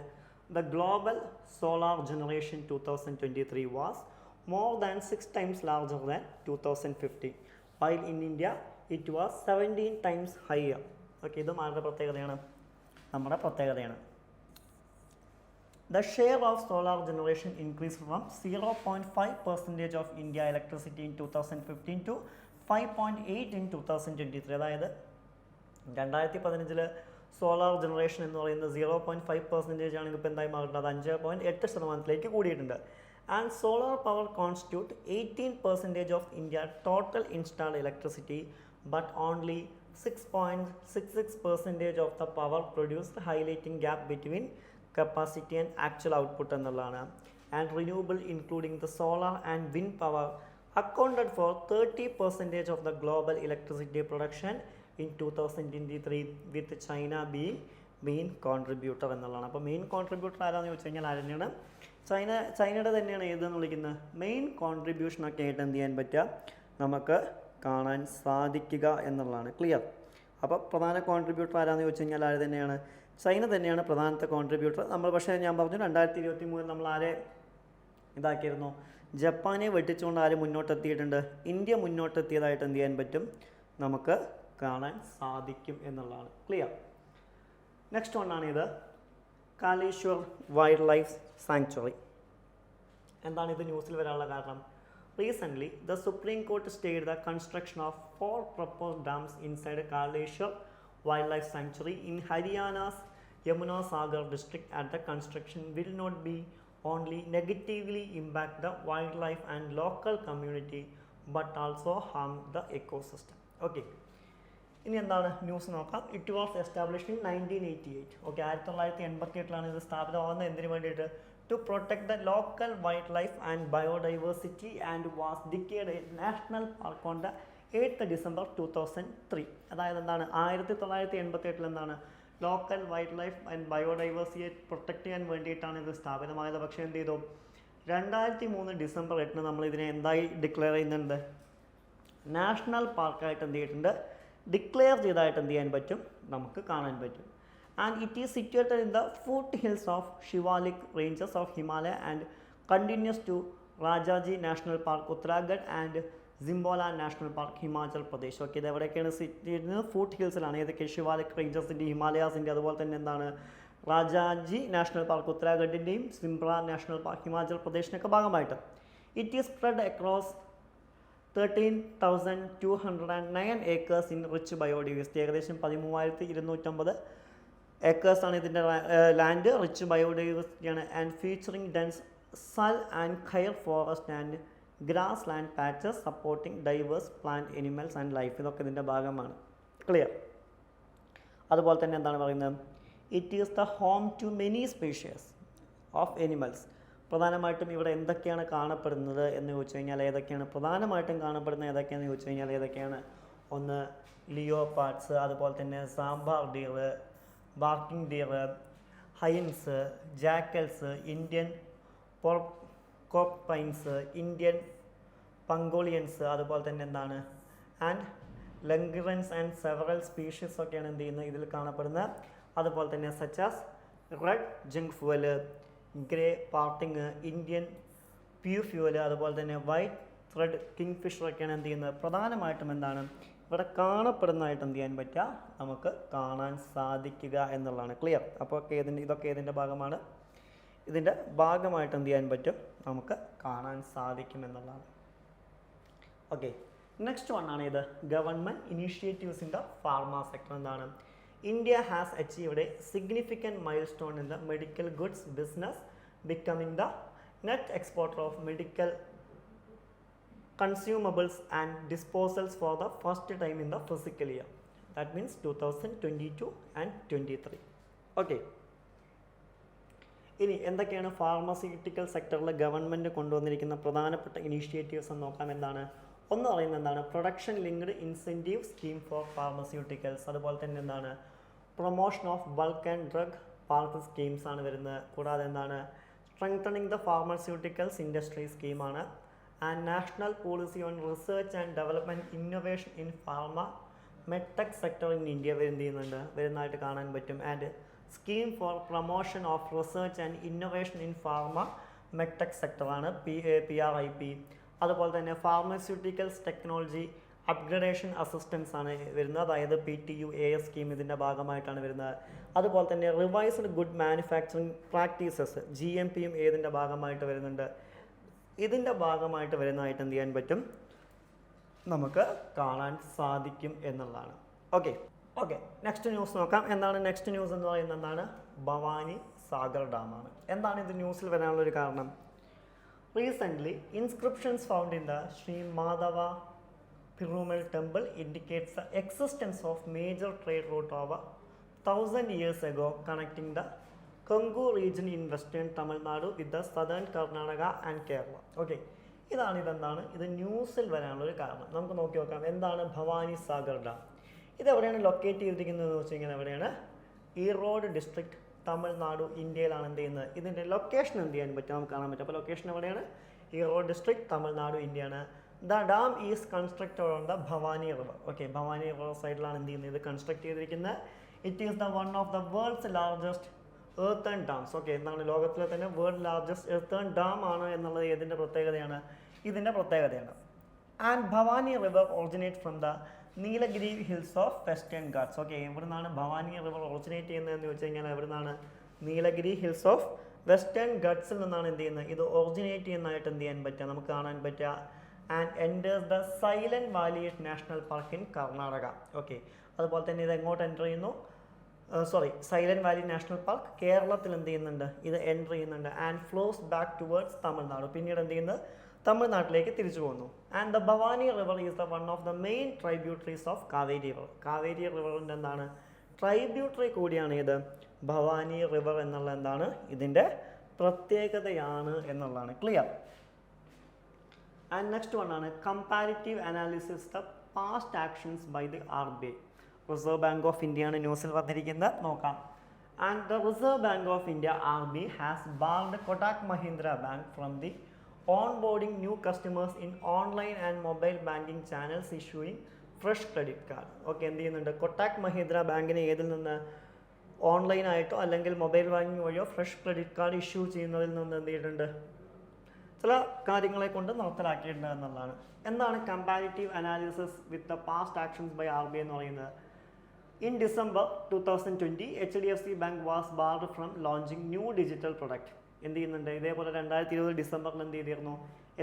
the global solar generation 2023 was more than 6 times larger than 2015, while in India it was 17 times higher. Okay, ഇതും ആരുടെ പ്രത്യേകതയാണ്? നമ്മുടെ പ്രത്യേകതയാണ്. The share of solar generation increased from 0.5% of India electricity in 2015 to 5.8 in 2023. അതായത് 2015 solar generation എന്ന് പറയുന്നത് 0.5% ആണെങ്കിൽ ഇപ്പോൾ എന്തായി മാറുന്നത്? 5.8% കൂടിയിട്ടുണ്ട്. And solar power constitute 18% of India total installed electricity, but only 6.66% of the power produced, highlighting gap between capacity and actual output എന്നുള്ളതാണ്. And renewable including the solar and wind power accounted for 30% of the global electricity production in 2023, with China being main contributor എന്നുള്ളതാണ്. അപ്പോൾ main contributor ആരാന്ന് ചോദിച്ചു കഴിഞ്ഞാൽ ആരെന്നെയാണ്? ചൈനയുടെ തന്നെയാണ് ഏതെന്ന് വിളിക്കുന്നത്? മെയിൻ കോൺട്രിബ്യൂഷനൊക്കെ ആയിട്ട് എന്ത് ചെയ്യാൻ പറ്റുക? നമുക്ക് കാണാൻ സാധിക്കുക എന്നുള്ളതാണ്. ക്ലിയർ? അപ്പോൾ പ്രധാന കോൺട്രിബ്യൂട്ടർ ആരാന്ന് ചോദിച്ചു കഴിഞ്ഞാൽ ആര് തന്നെയാണ്? ചൈന തന്നെയാണ് പ്രധാനത്തെ കോൺട്രിബ്യൂട്ടർ. നമ്മൾ പക്ഷേ ഞാൻ പറഞ്ഞു 2023 നമ്മൾ ആരെ ഇതാക്കിയിരുന്നു? ജപ്പാനെ വെട്ടിച്ചുകൊണ്ട് ആര് മുന്നോട്ടെത്തിയിട്ടുണ്ട്? ഇന്ത്യ മുന്നോട്ടെത്തിയതായിട്ട് എന്ത് ചെയ്യാൻ പറ്റും? നമുക്ക് കാണാൻ സാധിക്കും എന്നുള്ളതാണ്. ക്ലിയർ? നെക്സ്റ്റ് വണ്ണാണ് ഇത്, കാലേശ്വർ വൈൽഡ് ലൈഫ് സാങ്ച്വറി. എന്താണ് ഇത് ന്യൂസിൽ വരാനുള്ള കാരണം? Recently the supreme court stayed the construction of 4 proposed dams inside Kaleshwar wild life sanctuary in Haryana's Yamuna Sagar district. At the construction will not be only negatively impact the wild life and local community, but also harm the ecosystem. Okay, ഇനി എന്താണ് news നോക്കാം. It was established in 1988. Okay, 1988 ഇത് സ്ഥാപിതമാകുന്നത് എന്തിനു വേണ്ടിയിട്ട്? To protect the local wild life and biodiversity and was declared a national park on the 8th December 2003. അതായത് എന്താണ്? 1988 എന്താണ്? ലോക്കൽ വൈൽഡ് ലൈഫ് ആൻഡ് ബയോഡൈവേഴ്സിറ്റിയെ പ്രൊട്ടക്ട് ചെയ്യാൻ വേണ്ടിയിട്ടാണ് ഇത് സ്ഥാപിതമായത്. പക്ഷേ എന്ത് ചെയ്തു? 2003 December 8 നമ്മൾ ഇതിനെ എന്തായി ഡിക്ലെയർ ചെയ്യുന്നുണ്ട്? നാഷണൽ പാർക്കായിട്ട് എന്ത് ചെയ്തിട്ടുണ്ട്? ഡിക്ലെയർ ചെയ്തതായിട്ട് എന്ത് ചെയ്യാൻ പറ്റും? നമുക്ക് കാണാൻ പറ്റും. And it is situated in the foot hills of Shivalik ranges of Himalaya and continues to Rajaji national park Uttarakhand and Simbola national park Himachal Pradesh. Okay, ഇത് എവിടെയൊക്കെയാണ് സിറ്റ് ചെയ്യുന്നത്? ഫുട്ട് ഹിൽസിലാണ്. ഏതൊക്കെ? ഷിവാലിക് റേഞ്ചസിൻ്റെ, ഹിമാലയാസിൻ്റെ, അതുപോലെ തന്നെ എന്താണ് രാജാജി നാഷണൽ പാർക്ക് ഉത്തരാഖണ്ഡിൻ്റെയും സിംബ്ര നാഷണൽ പാർക്ക് ഹിമാചൽ പ്രദേശിനൊക്കെ ഭാഗമായിട്ട്. It is spread across 13,209 acres in rich biodiversity. ഏകദേശം 13,250 ഏക്കേഴ്സാണ് ഇതിൻ്റെ land. Rich ബയോഡൈവേഴ്സിറ്റിയാണ്. And featuring dense sal and khair forest and grass land patches supporting diverse plant animals and life. ഇതൊക്കെ ഇതിൻ്റെ ഭാഗമാണ്. ക്ലിയർ? അതുപോലെ തന്നെ എന്താണ് പറയുന്നത്? It is the home to many species of animals. പ്രധാനമായിട്ടും ഇവിടെ എന്തൊക്കെയാണ് കാണപ്പെടുന്നത് എന്ന് ചോദിച്ചു കഴിഞ്ഞാൽ ഏതൊക്കെയാണ്? പ്രധാനമായിട്ടും കാണപ്പെടുന്നത് ഏതൊക്കെയാണെന്ന് ചോദിച്ചു കഴിഞ്ഞാൽ ഏതൊക്കെയാണ്? ഒന്ന് ലിയോപാർഡ്സ്, അതുപോലെ തന്നെ sambar deer, barking deer, hyenas, jackals, Indian porcupines, Indian pangolins, അതുപോലെ തന്നെ എന്താണ് and langurs and several species ഒക്കെയാണ് എന്ത് ചെയ്യുന്നത് ഇതിൽ കാണപ്പെടുന്നത്. അതുപോലെ തന്നെ such as red jungle fowl, grey partridge, Indian peafowl, അതുപോലെ തന്നെ വൈറ്റ് ത്രെഡ് കിങ് ഫിഷറൊക്കെയാണ് എന്ത് ചെയ്യുന്നത് പ്രധാനമായിട്ടും എന്താണ് ഇവിടെ കാണപ്പെടുന്നതായിട്ട് എന്ത് ചെയ്യാൻ പറ്റുക നമുക്ക് കാണാൻ സാധിക്കുക എന്നുള്ളതാണ്. ക്ലിയർ? അപ്പോൾ ഇതൊക്കെ ഏതിൻ്റെ ഭാഗമാണ്? ഇതിൻ്റെ ഭാഗമായിട്ട് എന്ത് ചെയ്യാൻ പറ്റും നമുക്ക് കാണാൻ സാധിക്കും എന്നുള്ളതാണ്. ഓക്കെ, നെക്സ്റ്റ് വൺ ആണ് ഇത് government initiatives in the pharma sector. എന്താണ്? India has achieved a significant milestone in the medical goods business, becoming the net exporter of medical consumables and disposals for the first time in the fiscal year. That means 2022 and 23. Okay. ഇനി എന്തൊക്കെയാണ് pharmaceutical സെക്ടറിൽ government കൊണ്ടുവന്നിരിക്കുന്ന പ്രധാനപ്പെട്ട initiatives എന്ന് നോക്കാം. എന്താണ് ഒന്ന് പറയുന്നത് എന്താണ് production linked incentive scheme for pharmaceuticals. അതുപോലെ തന്നെ എന്താണ് promotion of bulk and drug park schemes ആണ് വരുന്നത്. കൂടാതെ എന്താണ് സ്ട്രെങ്തനിങ് ദ ഫാർമസ്യൂട്ടിക്കൽസ് ഇൻഡസ്ട്രി സ്കീമാണ്. And national policy on research and development innovation in pharma medtech sector in India വരുന്നതായിട്ട് കാണാൻ പറ്റും. And scheme for promotion of research and innovation in pharma medtech സെക്ടറാണ് PRIP. അതുപോലെ തന്നെ ഫാർമസ്യൂട്ടിക്കൽസ് ടെക്നോളജി അപ്ഗ്രഡേഷൻ അസിസ്റ്റൻസ് ആണ് വരുന്നത്, അതായത് PTUAS സ്കീം ഇതിൻ്റെ ഭാഗമായിട്ടാണ് വരുന്നത്. അതുപോലെ തന്നെ റിവൈസ്ഡ് ഗുഡ് മാനുഫാക്ചറിങ് പ്രാക്ടീസസ് GMPയും ഏതിൻ്റെ ഭാഗമായിട്ട് വരുന്നുണ്ട്, ഇതിൻ്റെ ഭാഗമായിട്ട് വരുന്നതായിട്ട് എന്ത് ചെയ്യാൻ പറ്റും, നമുക്ക് കാണാൻ സാധിക്കും എന്നുള്ളതാണ്. ഓക്കെ, നെക്സ്റ്റ് ന്യൂസ് നോക്കാം. എന്താണ് നെക്സ്റ്റ് ന്യൂസ് എന്ന് പറയുന്നത്? എന്താണ് ഭവാനി സാഗർ ഡാമാണ്. എന്താണ് ഇത് ന്യൂസിൽ വരാനുള്ളൊരു കാരണം? Recently inscriptions found in the Shri Madhava Perumal temple indicates the existence of major trade route over 1000 years ago connecting the Kongu region in western Tamil Nadu with the southern Karnataka and Kerala. Okay, ഇതെന്താണ് ഇത് ന്യൂസിൽ വരാനുള്ളൊരു കാരണം. നമുക്ക് നോക്കി നോക്കാം. എന്താണ് Bhavani Sagar dam? ഇതെവിടെയാണ് locate ചെയ്തിരിക്കുന്നത് വെച്ച് കഴിഞ്ഞാൽ എവിടെയാണ്? ഈറോഡ് ഡിസ്ട്രിക്ട്, തമിഴ്നാടു, ഇന്ത്യയിലാണ് എന്ത് ചെയ്യുന്നത്. ഇതിൻ്റെ ലൊക്കേഷൻ എന്ത് ചെയ്യാൻ പറ്റും, നമുക്ക് കാണാൻ പറ്റും. അപ്പോൾ ലൊക്കേഷൻ എവിടെയാണ്? ഈറോഡ് ഡിസ്ട്രിക്ട്, തമിഴ്നാടു, ഇന്ത്യയാണ്. The dam is constructed on the Bhavani river. Okay, Bhavani river സൈഡിലാണ് എന്ത് ചെയ്യുന്നത്, ഇത് കൺസ്ട്രക്ട് ചെയ്തിരിക്കുന്നത്. It is the one of the world's largest earthen dams. Okay, എന്താണ് ലോകത്തിലെ തന്നെ വേൾഡ് ലാർജസ്റ്റ് എർത്തേൺ ഡാം ആണ് എന്നുള്ളത് ഇതിൻ്റെ പ്രത്യേകതയാണ്, ഇതിൻ്റെ പ്രത്യേകതയാണ്. And Bhavani river originate from the Nilgiri hills of western Ghats. Okay, എവിടെ നിന്നാണ് ഭവാനി റിവർ ഒറിജിനേറ്റ് ചെയ്യുന്നതെന്ന് വെച്ച് കഴിഞ്ഞാൽ എവിടെ നിന്നാണ്? നീലഗിരി ഹിൽസ് ഓഫ് വെസ്റ്റേൺ ഗട്ട്സിൽ നിന്നാണ് എന്ത് ചെയ്യുന്നത്, ഇത് ഒറിജിനേറ്റ് ചെയ്യുന്നതായിട്ട് എന്ത് ചെയ്യാൻ പറ്റുക, നമുക്ക് കാണാൻ പറ്റുക. And enters the silent Valley national park in Karnataka. Okay, അതുപോലെ തന്നെ ഇത് എങ്ങോട്ട് എൻ്റർ ചെയ്യുന്നു? സൈലൻറ്റ് വാലി നാഷണൽ പാർക്ക് കേരളത്തിൽ എന്ത് ചെയ്യുന്നുണ്ട്, ഇത് എൻ്റർ ചെയ്യുന്നുണ്ട്. And flows back towards Tamil Nadu, പിന്നീട് എന്ത് ചെയ്യുന്നത്, തമിഴ്നാട്ടിലേക്ക് തിരിച്ചു പോകുന്നു. And the Bhavani river is the one of the main tributaries of Kaveri river. Kaveri റിവറിൻ്റെ എന്താണ് ട്രൈബ്യൂട്ടറി കൂടിയാണ് ഇത് ഭവാനി റിവർ എന്നുള്ള എന്താണ് ഇതിൻ്റെ പ്രത്യേകതയാണ് എന്നുള്ളതാണ്. ക്ലിയർ? ആൻഡ് നെക്സ്റ്റ് വൺ ആണ് comparative analysis the past actions by the RBI. Reserve bank of ഇന്ത്യയാണ് ന്യൂസിൽ വന്നിരിക്കുന്നത്, നോക്കാം. And the Reserve bank of India RBI has barred Kotak Mahindra bank from the onboarding new customers in online and mobile banking channels issuing fresh credit card. Okay, എന്ത് ചെയ്യുന്നുണ്ട്, കൊട്ടാക് മഹീന്ദ്ര ബാങ്കിന് ഏതിൽ നിന്ന് ഓൺലൈനായിട്ടോ അല്ലെങ്കിൽ മൊബൈൽ ബാങ്കിങ് വഴിയോ ഫ്രഷ് ക്രെഡിറ്റ് കാർഡ് ഇഷ്യൂ ചെയ്യുന്നതിൽ നിന്ന് എന്ത് ചെയ്തിട്ടുണ്ട്, ചില കാര്യങ്ങളെ കൊണ്ട് നിർത്തലാക്കിയിട്ടുണ്ട് എന്നുള്ളതാണ്. എന്താണ് comparative analysis with the past actions by RBI എന്ന് പറയുന്നത്? In December 2020 HDFC bank was barred from launching new digital product. എന്ത് ചെയ്യുന്നുണ്ട്, ഇതേപോലെ 2020 ഡിസംബറിൽ എന്ത് ചെയ്തിരുന്നു,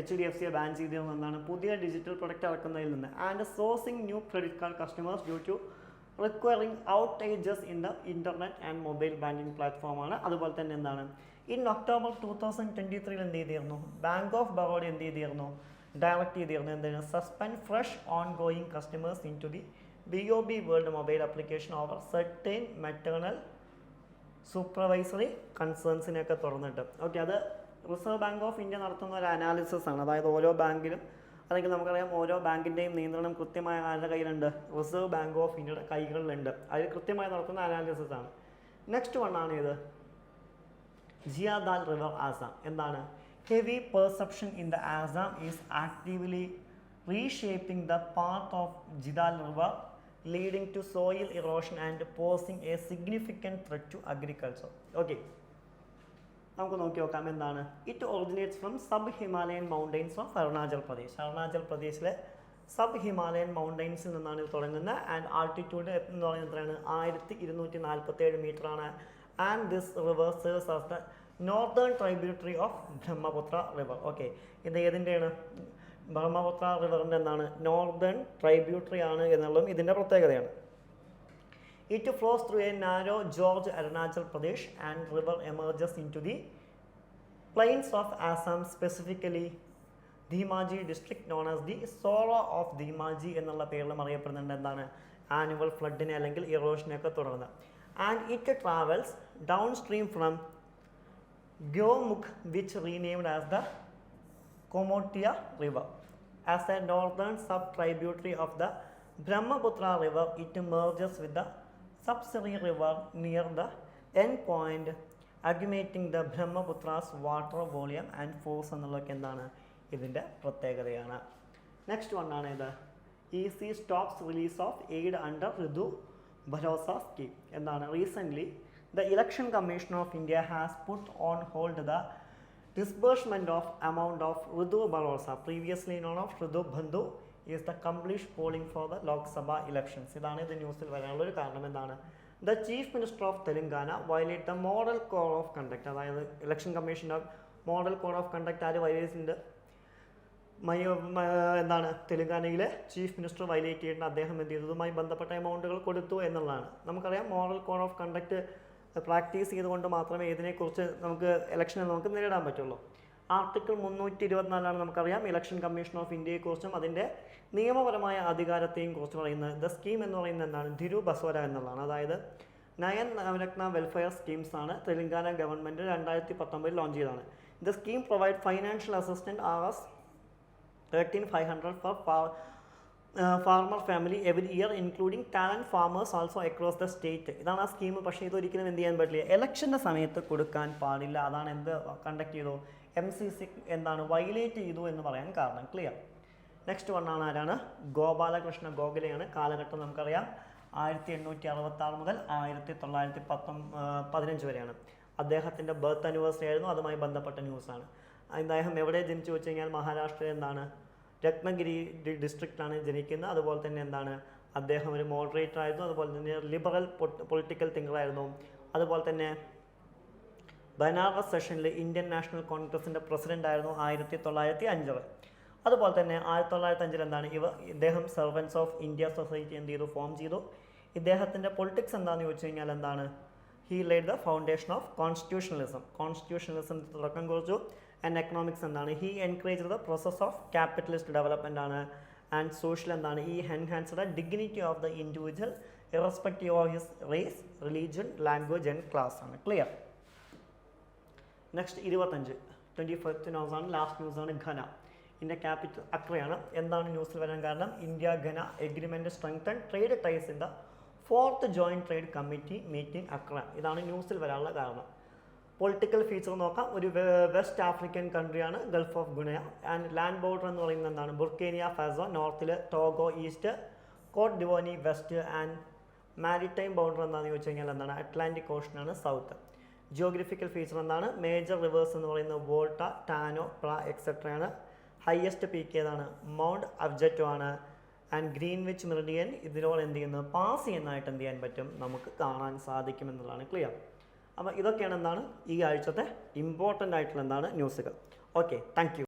HDFCയെ ബാൻ ചെയ്തിരുന്നു എന്നാണ്, പുതിയ ഡിജിറ്റൽ പ്രൊഡക്റ്റ് ഇറക്കുന്നതിൽ നിന്ന്. And sourcing new credit card customers due to requiring outages in the internet and mobile banking പ്ലാറ്റ്ഫോമാണ്. അതുപോലെ തന്നെ എന്താണ്, ഇൻ ഒക്ടോബർ 2023 എന്ത് ചെയ്തിരുന്നു, ബാങ്ക് ഓഫ് ബറോഡ എന്ത് ചെയ്തിരുന്നു, ഡയറക്റ്റ് ചെയ്തിരുന്നു എന്താണ്, suspend fresh ongoing customers into the BOB world mobile application over certain material supervisory കൺസേൺസിനെയൊക്കെ തുറന്നിട്ട്. ഓക്കെ, അത് റിസർവ് ബാങ്ക് ഓഫ് ഇന്ത്യ നടത്തുന്ന ഒരു അനാലിസിസ് ആണ്. അതായത് ഓരോ ബാങ്കിലും അല്ലെങ്കിൽ നമുക്കറിയാം ഓരോ ബാങ്കിൻ്റെയും നിയന്ത്രണം കൃത്യമായ ആരുടെ കയ്യിലുണ്ട്, റിസർവ് ബാങ്ക് ഓഫ് ഇന്ത്യയുടെ കൈകളിലുണ്ട്. അതിൽ കൃത്യമായി നടത്തുന്ന അനാലിസിസ് ആണ്. നെക്സ്റ്റ് വൺ ആണ് ഇത് ജിയാദാൽ റിവർ ആസാം. എന്താണ്, heavy perception in the Assam is actively reshaping the path of Jiadhal river leading to soil erosion and posing a significant threat to agriculture. Okay, നമുക്ക് നോക്കി നോക്കാം. എന്താണ്, it originates from sub Himalayan mountains of Arunachal Pradesh. Arunachal പ്രദേശിലെ sub Himalayan മൗണ്ടെയ്ൻസിൽ നിന്നാണ് ഇത് തുടങ്ങുന്നത്. And altitude എന്ന് പറയുന്നത് എത്രയാണ്, 1247 മീറ്ററാണ്. And this river serves as the northern tributary of Brahmaputra river. Okay, ഇത് ഏതിൻ്റെയാണ്, ബ്രഹ്മപുത്ര റിവറിൻ്റെ എന്താണ് നോർത്തേൺ ട്രൈബ്യൂട്ടറി ആണ് എന്നുള്ളതും ഇതിൻ്റെ പ്രത്യേകതയാണ്. It flows through a narrow gorge Arunachal Pradesh and river emerges into the plains of Assam, specifically Dhemaji district known as the Sorrow of Dhemaji എന്നുള്ള പേരിലും അറിയപ്പെടുന്നുണ്ട്. എന്താണ്, ആനുവൽ ഫ്ലഡിനെ അല്ലെങ്കിൽ ഇറോഷനെയൊക്കെ തുടർന്ന്. And it travels down stream from Gomukh, which renamed as the Komotia River. As a northern sub-tributary of the Brahmaputra River, it merges with the Sapsari River near the end point, accumulating the Brahmaputra's water volume and force എന്നുള്ളതൊക്കെ എന്താണ് ഇതിൻ്റെ പ്രത്യേകതയാണ്. Next one ആണ് ഇത് EC stops release of aid under Rythu Bharosa scheme എന്താണ്. Recently the election commission of India has put on hold the disbursement of amount of Ritu Bharosa, previously known as Ritu Bandhu, is the complete polling for the Lok Sabha elections. ഇതാണ് ഇത് ന്യൂസിൽ വരാനുള്ള ഒരു കാരണം എന്താണ്. The chief minister of Telangana violate the model code of conduct, അതായത് election കമ്മീഷൻ്റെ model code of conduct ആര് വയലേറ്റ് ഉണ്ട്, എന്താണ് തെലങ്കാനയിലെ ചീഫ് മിനിസ്റ്റർ വയലേറ്റ് ചെയ്യേണ്ട അദ്ദേഹം എന്ത് ചെയ്തതുമായി ബന്ധപ്പെട്ട എമൗണ്ടുകൾ കൊടുത്തു എന്നുള്ളതാണ്. നമുക്കറിയാം model code of conduct practice ചെയ്തുകൊണ്ട് മാത്രമേ ഇതിനെക്കുറിച്ച് നമുക്ക് ഇലക്ഷനെ നമുക്ക് നേരിടാൻ പറ്റുള്ളൂ. ആർട്ടിക്കിൾ 324 നമുക്കറിയാം ഇലക്ഷൻ കമ്മീഷൻ ഓഫ് ഇന്ത്യയെക്കുറിച്ചും അതിൻ്റെ നിയമപരമായ അധികാരത്തെയും കുറിച്ച് പറയുന്നത്. ദ സ്കീം എന്ന് പറയുന്നത് എന്താണ്, ധിരു ബസ്വര എന്നുള്ളതാണ്. അതായത് നയൻ നവരത്ന വെൽഫെയർ സ്കീംസ് ആണ് തെലങ്കാന ഗവൺമെൻറ് 2019 ലോഞ്ച് ചെയ്തതാണ്. The scheme provide financial assistant Rs 13,500 for farmer family every year, including talent farmers also across the state. ഇതാണ് ആ സ്കീം. പക്ഷേ ഇതൊരിക്കലും എന്ത് ചെയ്യാൻ പറ്റില്ല, ഇലക്ഷൻ്റെ സമയത്ത് കൊടുക്കാൻ പാടില്ല. അതാണ് എന്ത് കണ്ടക്ട് ചെയ്തു, MCC എന്താണ് വയലേറ്റ് ചെയ്തു എന്ന് പറയാൻ കാരണം. ക്ലിയർ. നെക്സ്റ്റ് വൺ ആണ് ആരാണ്, ഗോപാലകൃഷ്ണ ഗോഖലെയാണ്. കാലഘട്ടം നമുക്കറിയാം 1866 മുതൽ 1915 വരെയാണ്. അദ്ദേഹത്തിൻ്റെ ബർത്ത് ആനിവേഴ്സറി ആയിരുന്നു, അതുമായി ബന്ധപ്പെട്ട ന്യൂസാണ്. അദ്ദേഹം എവിടെ ജനിച്ചു വെച്ച് കഴിഞ്ഞാൽ മഹാരാഷ്ട്രയിൽ എന്താണ് രത്നഗിരി ഡിസ്ട്രിക്റ്റിലാണ് ജനിക്കുന്നത്. അതുപോലെ തന്നെ എന്താണ് അദ്ദേഹം ഒരു മോഡറേറ്റർ ആയിരുന്നു, അതുപോലെ തന്നെ ലിബറൽ പൊളിറ്റിക്കൽ തിങ്കറായിരുന്നു. അതുപോലെ തന്നെ ബനാറസ് സെഷനിൽ ഇന്ത്യൻ നാഷണൽ കോൺഗ്രസിൻ്റെ പ്രസിഡൻ്റ് ആയിരുന്നു 1905. അതുപോലെ തന്നെ 1905 എന്താണ് ഇദ്ദേഹം സെർവൻസ് ഓഫ് ഇന്ത്യ സൊസൈറ്റി എന്ത് ചെയ്തു, ഫോം ചെയ്തു. ഇദ്ദേഹത്തിൻ്റെ പൊളിറ്റിക്സ് എന്താണെന്ന് ചോദിച്ചു കഴിഞ്ഞാൽ എന്താണ്, he laid the foundation of constitutionalism തുടക്കം കുറിച്ചു. ആൻഡ് എക്കണോമിക്സ് എന്താണ്, he encourage the process of capitalist development ആണ്. ആൻഡ് സോഷ്യൽ എന്താണ്, ഈ enhance the dignity of the individual irrespective of his race, religion, language and class ആണ്. Clear. Next 25 ന്യൂസാണ്, last ന്യൂസാണ്. ഘന ഇതിൻ്റെ ക്യാപിറ്റൽ അക്രയാണ്. എന്താണ് ന്യൂസിൽ വരാൻ കാരണം, India Ghana agreement strengthen trade ties in the 4th joint trade committee meeting Accra. ഇതാണ് ന്യൂസിൽ വരാനുള്ള കാരണം. പൊളിറ്റിക്കൽ ഫീച്ചർ നോക്കാം. ഒരു വെസ്റ്റ് ആഫ്രിക്കൻ കൺട്രിയാണ് gulf of Guinea. And land border എന്ന് പറയുന്നത് എന്താണ്, ബുർക്കേനിയ ഫാസോ നോർത്തിൽ, Togo east, Cote d'Ivoire west. And maritime boundary എന്താണെന്ന് ചോദിച്ചു കഴിഞ്ഞാൽ എന്താണ്, അറ്റ്ലാന്റിക് ഓഷനാണ് സൗത്ത്. ജിയോഗ്രഫിക്കൽ ഫീച്ചർ എന്താണ്, മേജർ റിവേഴ്സ് എന്ന് പറയുന്നത് വോൾട്ട, ടാനോ, പ്ര എക്സെട്രയാണ്. ഹയസ്റ്റ് പീക്ക് ഏതാണ്, മൗണ്ട് അബ്ജറ്റോ ആണ്. ആൻഡ് ഗ്രീൻവിച്ച് മെറിഡിയൻ ഇതിനോട് എന്ത് ചെയ്യുന്നത്, പാസ് ചെയ്യുന്നതായിട്ട് എന്ത് ചെയ്യാൻ പറ്റും, നമുക്ക് കാണാൻ സാധിക്കും എന്നുള്ളതാണ്. ക്ലിയർ. അപ്പോൾ ഇതൊക്കെയാണ് എന്താണ് ഈ ആഴ്ചത്തെ ഇമ്പോർട്ടൻ്റ് ആയിട്ടുള്ള എന്താണ് ന്യൂസുകൾ. Okay, thank you.